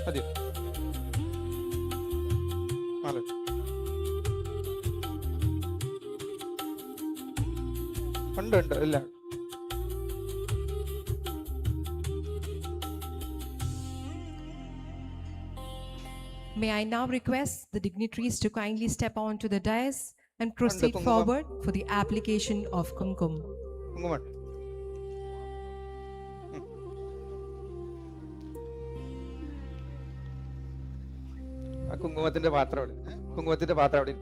മതി. നാല്. ഉണ്ട് ഇല്ല. May I now request the dignitaries to kindly step onto the dais and proceed forward for the application of kumkum. കുങ്കുമം. ആ കുങ്കുമത്തിന്റെ പാത്രം അവിടെ. കുങ്കുമത്തിന്റെ പാത്രം അവിടെ.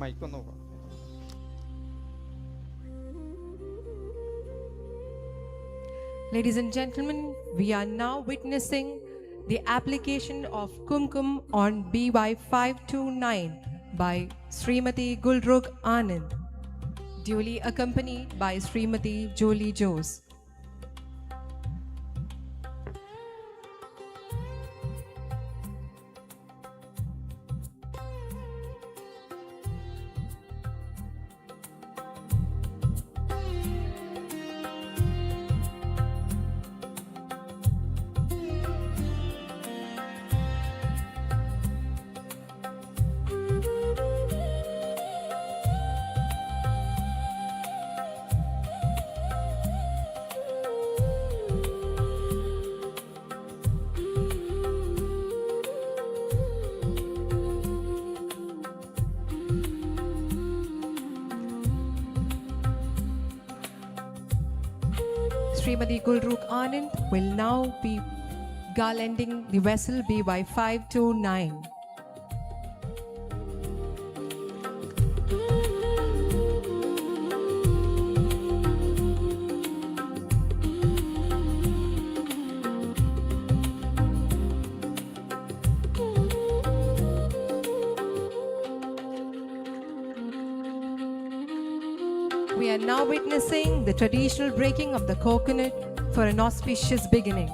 മൈക്കൊന്ന് നോക്കാം. Ladies and gentlemen, we are now witnessing the application of kumkum on BY 529 by Srimati Goolrukh Anand, duly accompanied by Srimati Jolie Jose. Srimati Goolrukh Anand will now be garlanding the vessel BY 529. We are now witnessing the traditional breaking of the coconut for an auspicious beginning.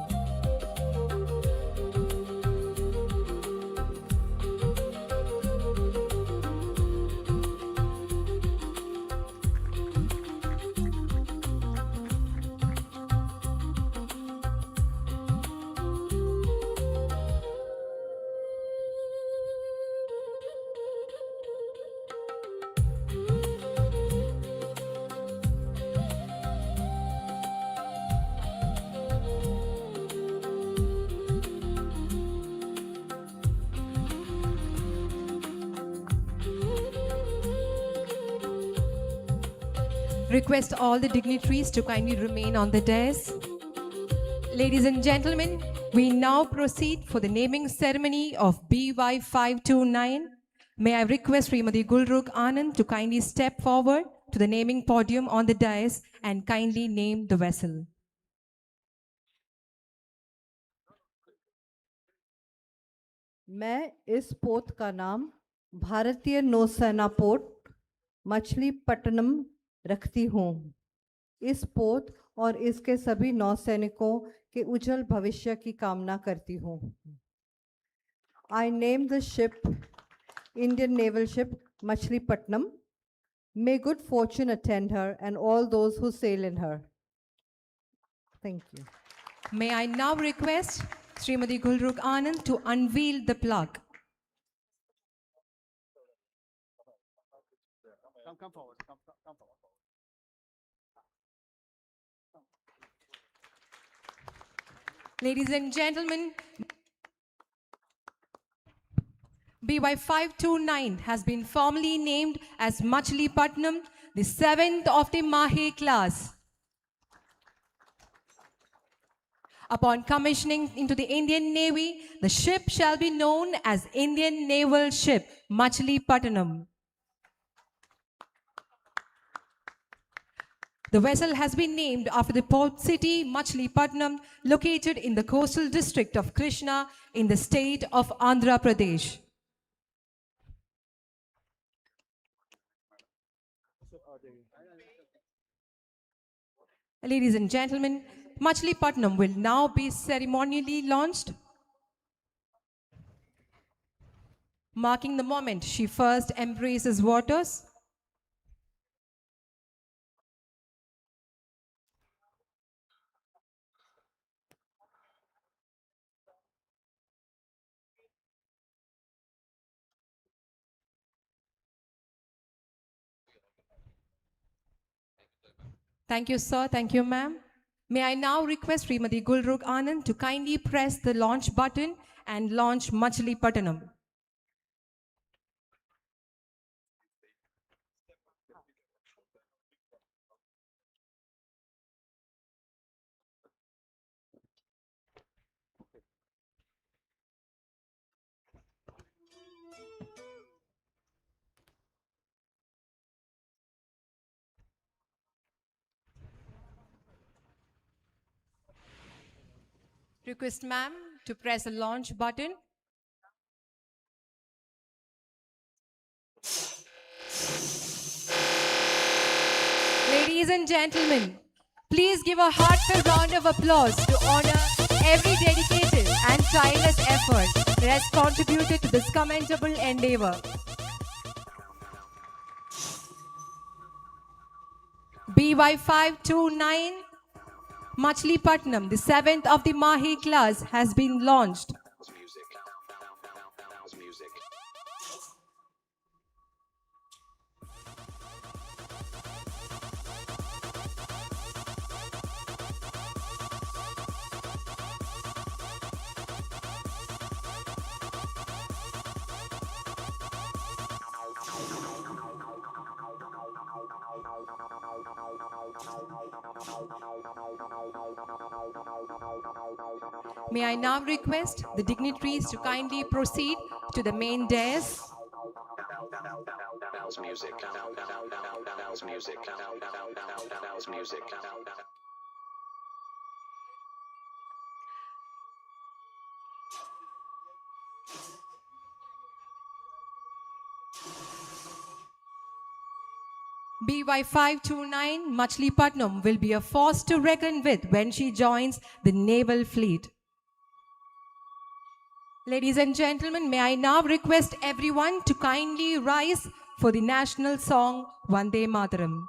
Request all the dignitaries to kindly remain on the dais. Ladies and gentlemen, we now proceed for the naming ceremony of BY 529. May I request Srimati Goolrukh Anand to kindly step forward to the naming podium on the dais and kindly name the vessel. मैं इस पोत का नाम भारतीय नौसेना पोत मछलीपट्टनम रखती हूँ। इस पोत और इसके सभी नौसैनिकों के उज्जवल भविष्य की कामना करती हूँ। I name the ship Indian Naval Ship Machilipatnam. May good fortune attend her and all those who sail in her. Thank you. May I now request Srimati Goolrukh Anand to unveil the plug. Come forward. Come forward. Ladies and gentlemen, BY 529 has been formally named as Machilipatnam, the 7th of the Mahe class. Upon commissioning into the Indian Navy, the ship shall be known as Indian Naval Ship Machilipatnam. The vessel has been named after the port city Machilipatnam, located in the coastal district of Krishna in the state of Andhra Pradesh. Ladies and gentlemen, Machilipatnam will now be ceremonially launched. Marking the moment she first embraces waters. Thank you, sir. Thank you, ma'am. May I now request Srimati Goolrukh Anand to kindly press the launch button and launch Machilipattanam. Request ma'am to press the launch button. Ladies and gentlemen, please give a heartfelt round of applause to honor every dedicated and tireless effort that has contributed to this commendable endeavor. BY529 Machilipattanam, the 7th of the Mahi class, has been launched. May I now request the dignitaries to kindly proceed to the main dais. BY529 Machilipattanam will be a force to reckon with when she joins the naval fleet. Ladies and gentlemen, may I now request everyone to kindly rise for the national song Vande Mataram.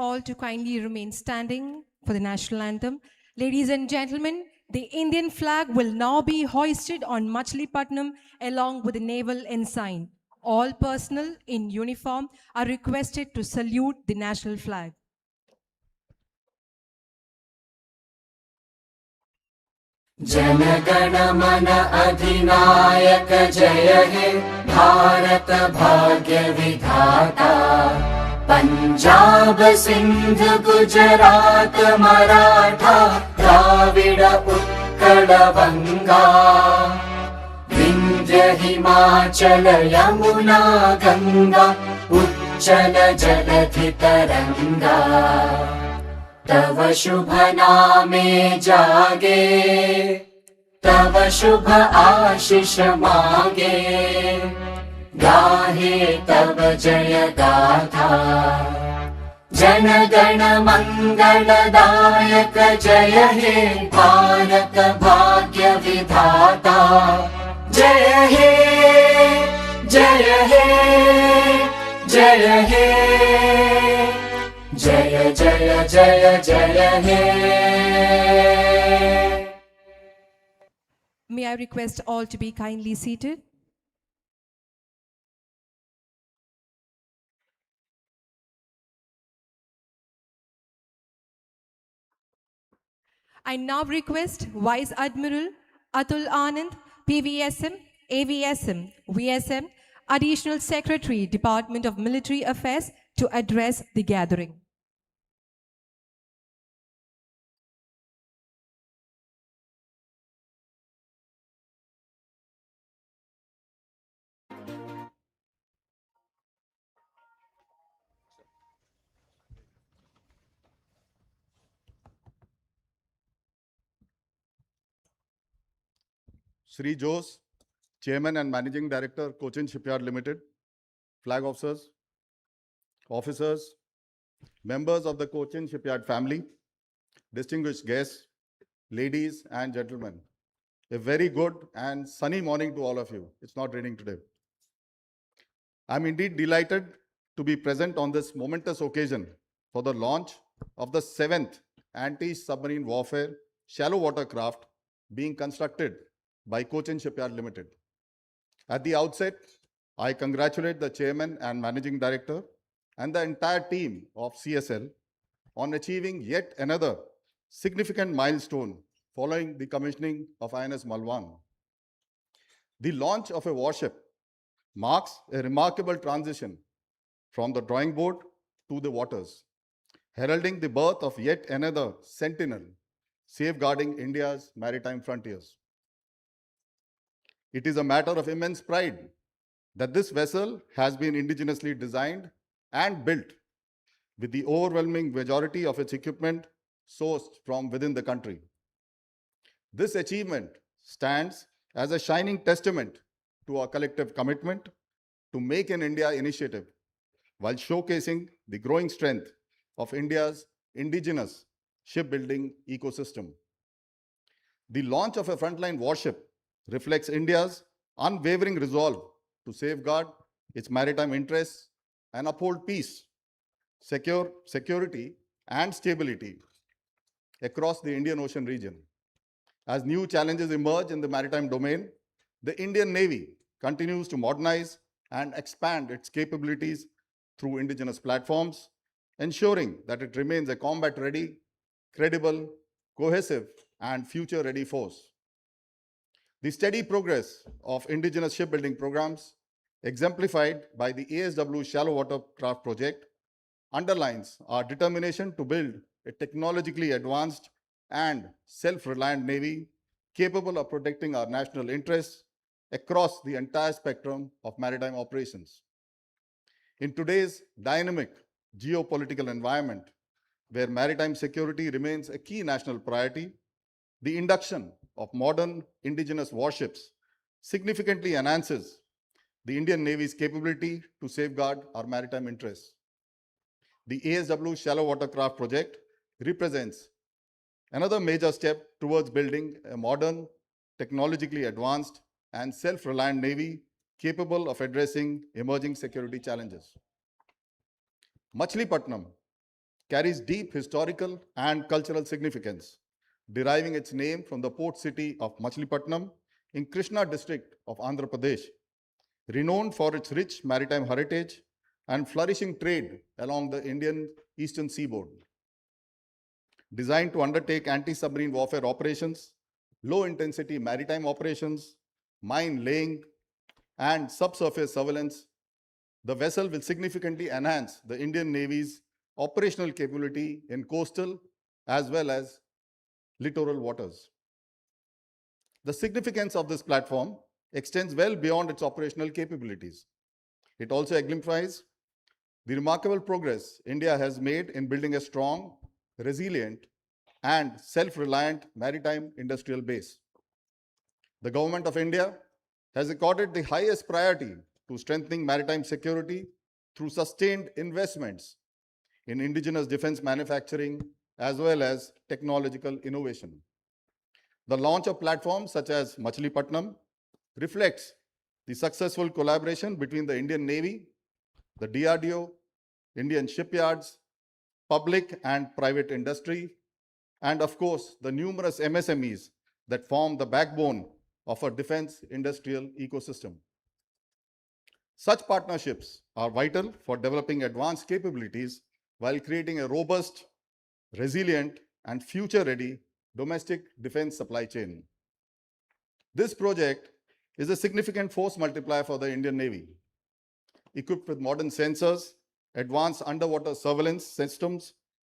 all to kindly remain standing for the national anthem. Ladies and gentlemen, the Indian flag will now be hoisted on Machilipatnam along with the naval ensign. All personnel in uniform are requested to salute the national flag. जनगण मन अधिनायक जय हे भारत भाग्य विधाता पंजाब सिंध गुजरात मराठा द्राविड उत्कल बंगा विंध्य हिमाचल यमुना गंगा उच्चल जलधि तरंगा तव शुभ नामे जागे तव शुभ आशीष मागे गाहे तव जय गाथा जन गण मंगलदायक जय हे भारत भाग्य विधाता जय हे जय हे जय हे जय जय जय जय हे May I request all to be kindly seated? I now request Vice Admiral Atul Anand, PVSM, AVSM, VSM, Additional Secretary, Department of Military Affairs, to address the gathering. Shri Jose, Chairman and Managing Director, Cochin Shipyard Limited, flag officers, officers, members of the Cochin Shipyard family, distinguished guests, ladies and gentlemen, a very good and sunny morning to all of you. It's not raining today. I'm indeed delighted to be present on this momentous occasion for the launch of the 7th Anti-Submarine Warfare Shallow Water Craft being constructed by Cochin Shipyard Limited. At the outset, I congratulate the Chairman and Managing Director and the entire team of CSL on achieving yet another significant milestone following the commissioning of INS Malwan. The launch of a warship marks a remarkable transition from the drawing board to the waters, heralding the birth of yet another sentinel safeguarding India's maritime frontiers. It is a matter of immense pride that this vessel has been indigenously designed and built with the overwhelming majority of its equipment sourced from within the country. This achievement stands as a shining testament to our collective commitment to Make in India initiative, while showcasing the growing strength of India's indigenous shipbuilding ecosystem. The launch of a frontline warship reflects India's unwavering resolve to safeguard its maritime interests and uphold peace, security, and stability across the Indian Ocean region. As new challenges emerge in the maritime domain, the Indian Navy continues to modernize and expand its capabilities through indigenous platforms, ensuring that it remains a combat-ready, credible, cohesive, and future-ready force. The steady progress of indigenous shipbuilding programs, exemplified by the ASW Shallow Water Craft project, underlines our determination to build a technologically advanced and self-reliant Navy capable of protecting our national interests across the entire spectrum of maritime operations. In today's dynamic geopolitical environment, where maritime security remains a key national priority, the induction of modern indigenous warships significantly enhances the Indian Navy's capability to safeguard our maritime interests. The ASW Shallow Water Craft project represents another major step towards building a modern, technologically advanced, and self-reliant Navy capable of addressing emerging security challenges. Machilipatnam carries deep historical and cultural significance, deriving its name from the port city of Machilipatnam in Krishna district of Andhra Pradesh, renowned for its rich maritime heritage and flourishing trade along the Indian eastern seaboard. Designed to undertake anti-submarine warfare operations, low-intensity maritime operations, mine laying, and subsurface surveillance, the vessel will significantly enhance the Indian Navy's operational capability in coastal as well as littoral waters. The significance of this platform extends well beyond its operational capabilities. It also exemplifies the remarkable progress India has made in building a strong, resilient, and self-reliant maritime industrial base. The Government of India has accorded the highest priority to strengthening maritime security through sustained investments in indigenous defense manufacturing as well as technological innovation. The launch of platforms such as Machilipatnam reflects the successful collaboration between the Indian Navy, the DRDO, Indian shipyards, public and private industry, and of course, the numerous MSMEs that form the backbone of our defense industrial ecosystem. Such partnerships are vital for developing advanced capabilities while creating a robust, resilient, and future-ready domestic defense supply chain. This project is a significant force multiplier for the Indian Navy. Equipped with modern sensors, advanced underwater surveillance systems,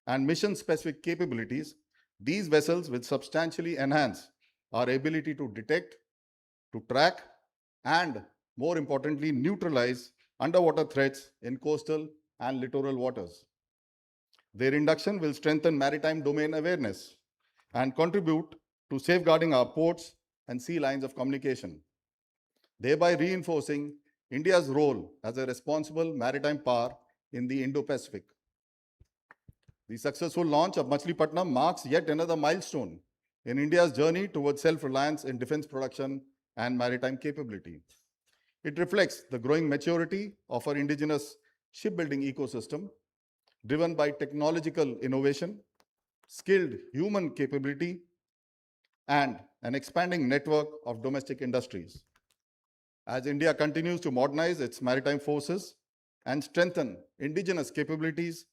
and mission-specific capabilities, these vessels will substantially enhance our ability to detect, to track, and more importantly, neutralize underwater threats in coastal and littoral waters. Their induction will strengthen maritime domain awareness and contribute to safeguarding our ports and sea lines of communication, thereby reinforcing India's role as a responsible maritime power in the Indo-Pacific. The successful launch of Machilipatnam marks yet another milestone in India's journey towards self-reliance in defense production and maritime capability. It reflects the growing maturity of our indigenous shipbuilding ecosystem, driven by technological innovation, skilled human capability, and an expanding network of domestic industries. As India continues to modernize its maritime forces and strengthen indigenous capabilities,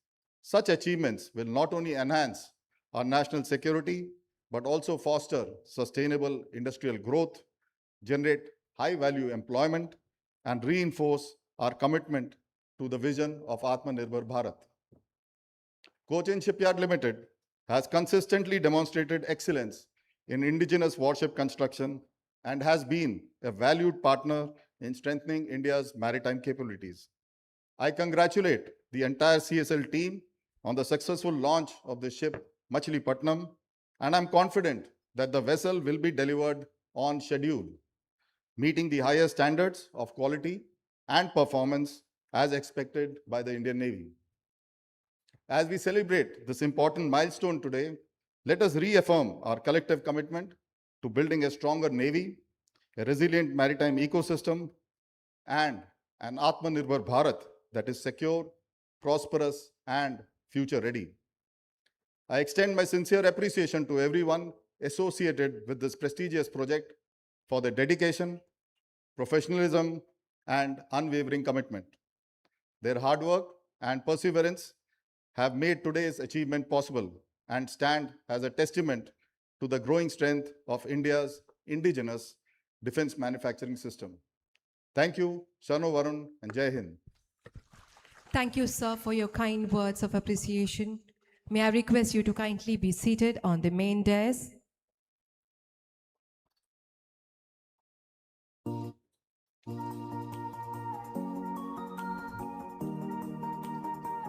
such achievements will not only enhance our national security, but also foster sustainable industrial growth, generate high-value employment, and reinforce our commitment to the vision of Atmanirbhar Bharat. Cochin Shipyard Limited has consistently demonstrated excellence in indigenous warship construction and has been a valued partner in strengthening India's maritime capabilities. I congratulate the entire CSL team on the successful launch of the ship Machilipatnam, and I'm confident that the vessel will be delivered on schedule, meeting the highest standards of quality and performance as expected by the Indian Navy. As we celebrate this important milestone today, let us reaffirm our collective commitment to building a stronger Navy, a resilient maritime ecosystem, and an Atmanirbhar Bharat that is secure, prosperous, and future-ready. I extend my sincere appreciation to everyone associated with this prestigious project for their dedication, professionalism, and unwavering commitment. Their hard work and perseverance have made today's achievement possible and stand as a testament to the growing strength of India's indigenous defense manufacturing system. Thank you, Shano Varun, and Jai Hind. Thank you, sir, for your kind words of appreciation. May I request you to kindly be seated on the main dais.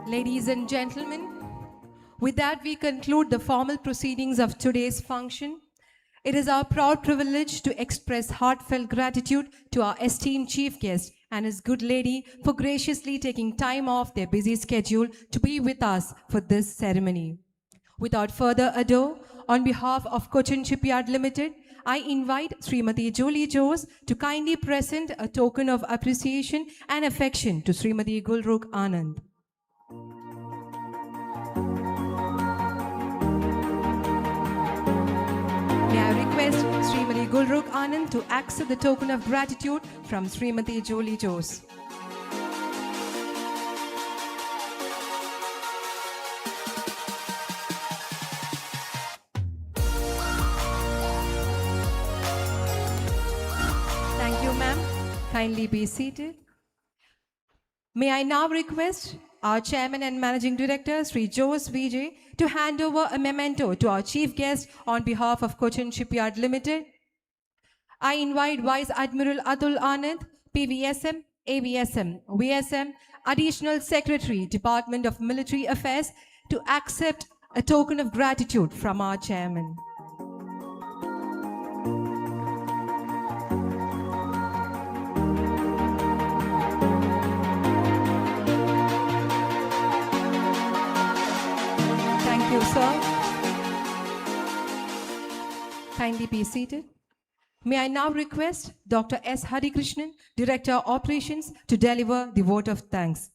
Ladies and gentlemen, with that we conclude the formal proceedings of today's function. It is our proud privilege to express heartfelt gratitude to our esteemed chief guest and his good lady for graciously taking time off their busy schedule to be with us for this ceremony. Without further ado, on behalf of Cochin Shipyard Limited, I invite Srimati Jolie Jose to kindly present a token of appreciation and affection to Srimati Goolrukh Anand. request Srimati Goolrukh Anand to accept the token of gratitude from Srimati Julie Jose. Thank you, ma'am. Kindly be seated. May I now request our Chairman and Managing Director, Sri Jose Vijay, to hand over a memento to our chief guest on behalf of Cochin Shipyard Limited. I invite Vice Admiral Atul Anand, PVSM, AVSM, VSM, Additional Secretary, Department of Military Affairs, to accept a token of gratitude from our Chairman. Thank you, sir. Kindly be seated. May I now request Dr. S. Harikrishnan, Director Operations, to deliver the vote of thanks.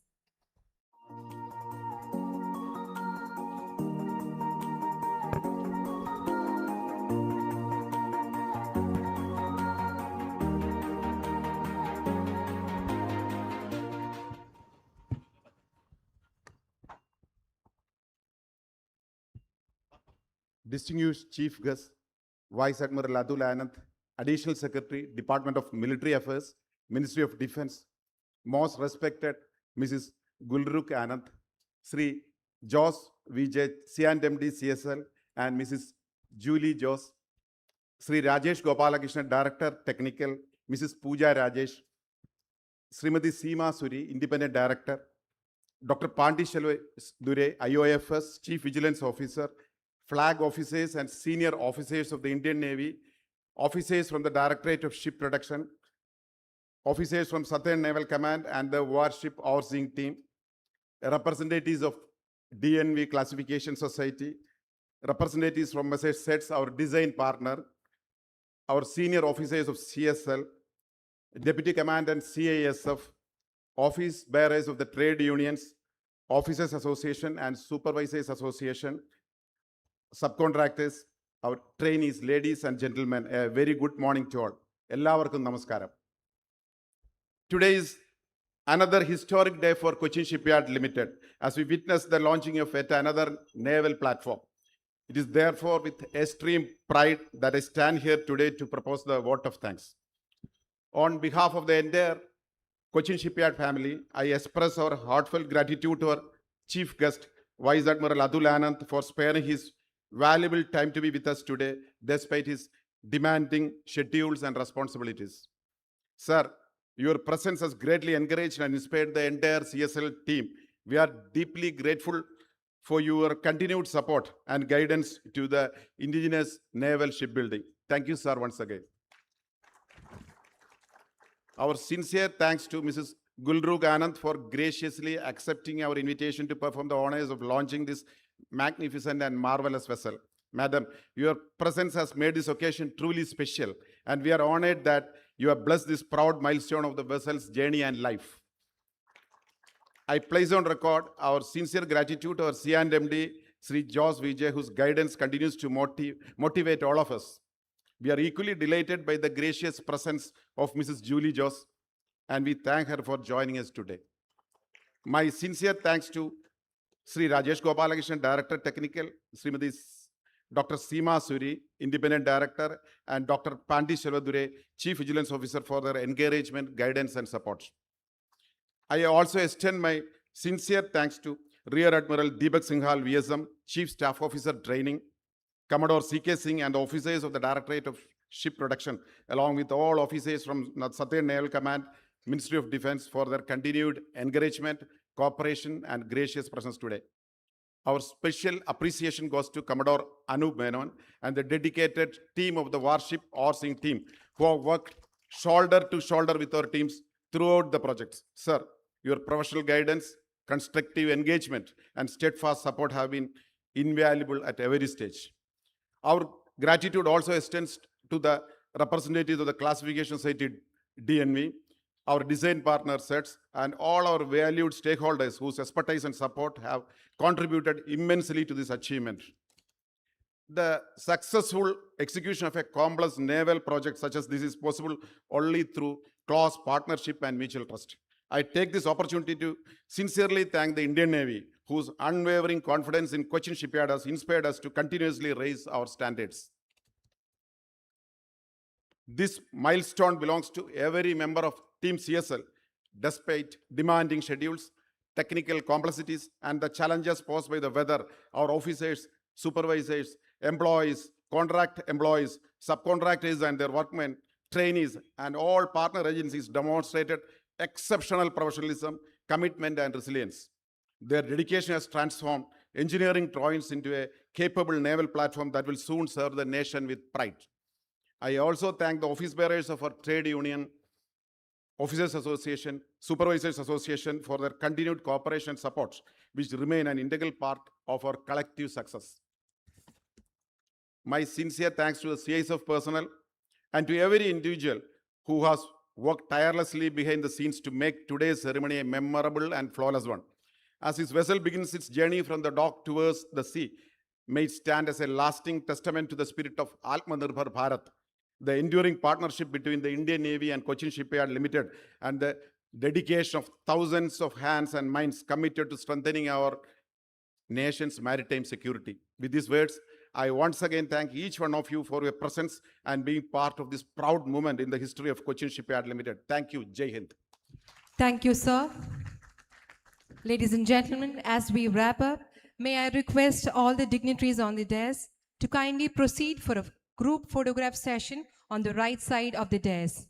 Distinguished Chief Guest, Vice Admiral Atul Anand, Additional Secretary, Department of Military Affairs, Ministry of Defense, most respected Mrs. Goolrukh Anand, Sri Jose Vijay, C&MD CSL, and Mrs. Julie Jose, Sri Rajesh Gopalakrishnan, Director Technical, Mrs. Pooja Rajesh, Srimati Seema Suri, Independent Director, Dr. Pandi Shelva Dure, IOFS, Chief Vigilance Officer, Flag Officers and Senior Officers of the Indian Navy, Officers from the Directorate of Ship Production, Officers from Southern Naval Command and the Warship Overseeing Team, representatives of DNV Classification Society, representatives from Message Sets, our design partner, our senior officers of CSL, Deputy Commandant CASF, office bearers of the trade unions, Officers Association and Supervisors Association, subcontractors, our trainees, ladies and gentlemen, a very good morning to all. Ellavarkum namaskaram. Today is another historic day for Cochin Shipyard Limited as we witness the launching of yet another naval platform. It is therefore with extreme pride that I stand here today to propose the vote of thanks. On behalf of the entire Cochin Shipyard family, I express our heartfelt gratitude to our chief guest, Vice Admiral Atul Anand, for sparing his valuable time to be with us today, despite his demanding schedules and responsibilities. Sir, your presence has greatly encouraged and inspired the entire CSL team. We are deeply grateful for your continued support and guidance to the indigenous naval shipbuilding. Thank you, sir, once again. Our sincere thanks to Mrs. Goolrukh Anand for graciously accepting our invitation to perform the honors of launching this magnificent and marvelous vessel. Madam, your presence has made this occasion truly special, and we are honored that you have blessed this proud milestone of the vessel's journey and life. I place on record our sincere gratitude to our C&MD, Sri Jose Vijay, whose guidance continues to motivate all of us. We are equally delighted by the gracious presence of Mrs. Julie Jose, and we thank her for joining us today. My sincere thanks to Sri Rajesh Gopalakrishnan, Director Technical, Srimati Dr. Seema Suri, Independent Director, and Dr. Pandi Shelva Dure, Chief Vigilance Officer, for their encouragement, guidance, and support. I also extend my sincere thanks to Rear Admiral Deepak Singhal, VSM, Chief Staff Officer Training, Commodore C.K. Singh, and officers of the Directorate of Ship Production, along with all officers from Southern Naval Command, Ministry of Defense, for their continued encouragement, cooperation, and gracious presence today. Our special appreciation goes to Commodore Anup Menon and the dedicated team of the Warship Overseeing Team, who have worked shoulder to shoulder with our teams throughout the projects. Sir, your professional guidance, constructive engagement, and steadfast support have been invaluable at every stage. Our gratitude also extends to the representatives of the Classification Society, DNV, our design partner sets, and all our valued stakeholders whose expertise and support have contributed immensely to this achievement. The successful execution of a complex naval project such as this is possible only through close partnership and mutual trust. I take this opportunity to sincerely thank the Indian Navy, whose unwavering confidence in Cochin Shipyard has inspired us to continuously raise our standards. This milestone belongs to every member of Team CSL, despite demanding schedules, technical complexities, and the challenges posed by the weather. Our officers, supervisors, employees, contract employees, subcontractors and their workmen, trainees, and all partner agencies demonstrated exceptional professionalism, commitment, and resilience. Their dedication has transformed engineering drawings into a capable naval platform that will soon serve the nation with pride. I also thank the office bearers of our trade union, Officers Association, Supervisors Association for their continued cooperation and support, which remain an integral part of our collective success. My sincere thanks to the CISF personnel and to every individual who has worked tirelessly behind the scenes to make today's ceremony a memorable and flawless one. As this vessel begins its journey from the dock towards the sea, may it stand as a lasting testament to the spirit of Atmanirbhar Bharat, the enduring partnership between the Indian Navy and Cochin Shipyard Limited, and the dedication of thousands of hands and minds committed to strengthening our nation's maritime security. With these words, I once again thank each one of you for your presence and being part of this proud moment in the history of Cochin Shipyard Limited. Thank you. Jai Hind. Thank you, sir. Ladies and gentlemen, as we wrap up, may I request all the dignitaries on the dais to kindly proceed for a group photograph session on the right side of the dais.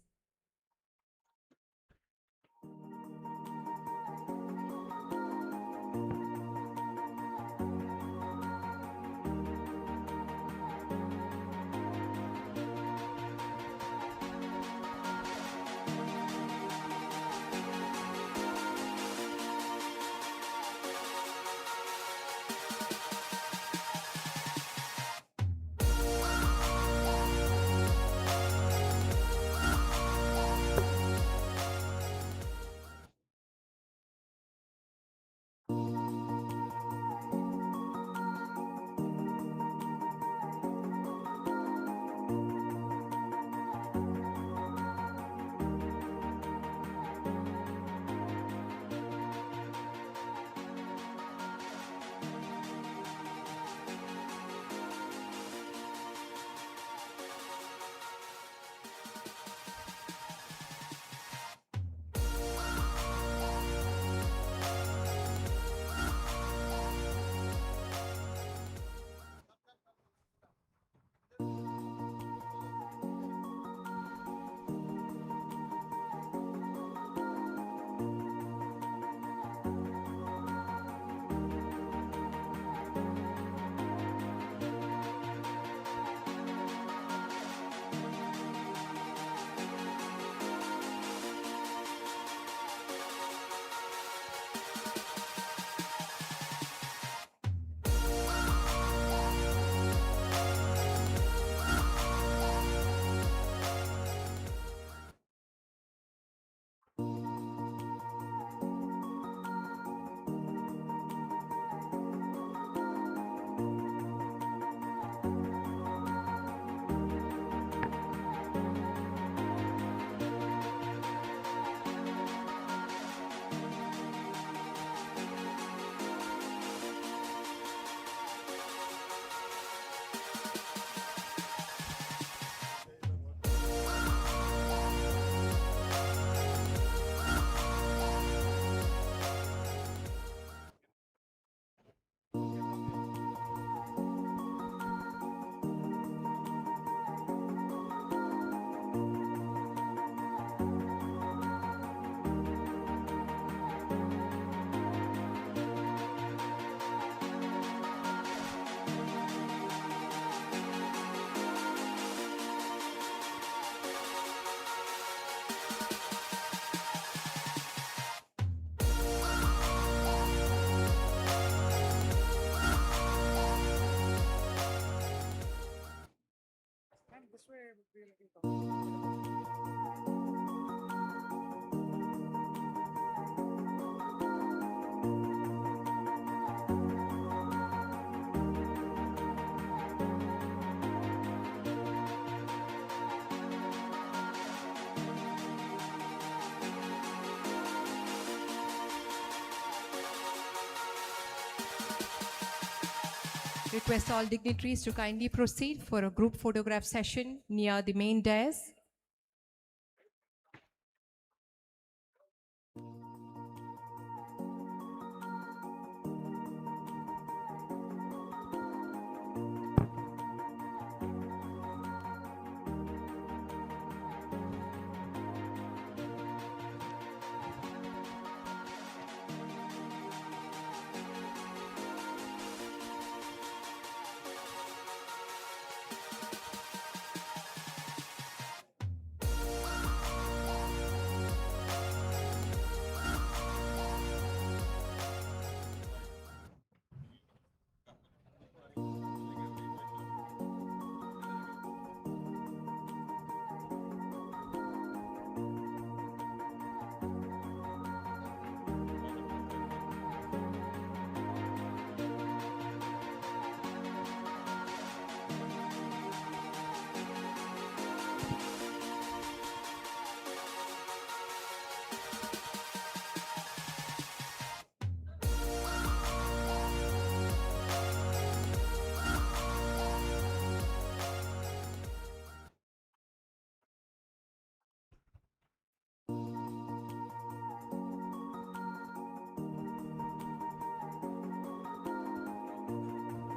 Request all dignitaries to kindly proceed for a group photograph session near the main dais.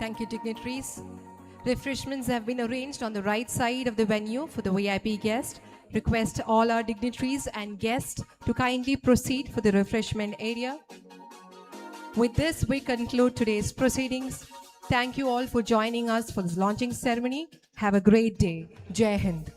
Thank you, dignitaries. Refreshments have been arranged on the right side of the venue for the VIP guest. Request all our dignitaries and guests to kindly proceed for the refreshment area. With this, we conclude today's proceedings. Thank you all for joining us for this launching ceremony. Have a great day. Jai Hind.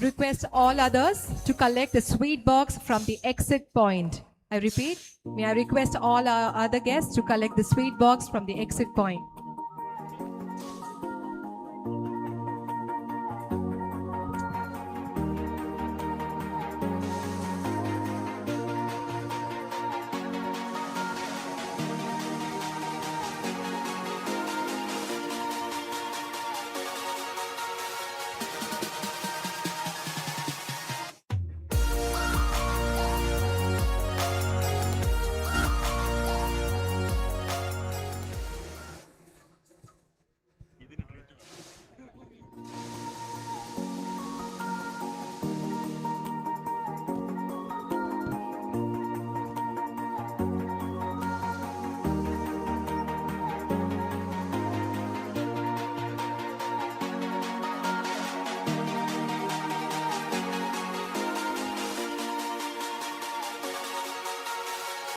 Request all others to collect the sweet box from the exit point. I repeat, may I request all our other guests to collect the sweet box from the exit point.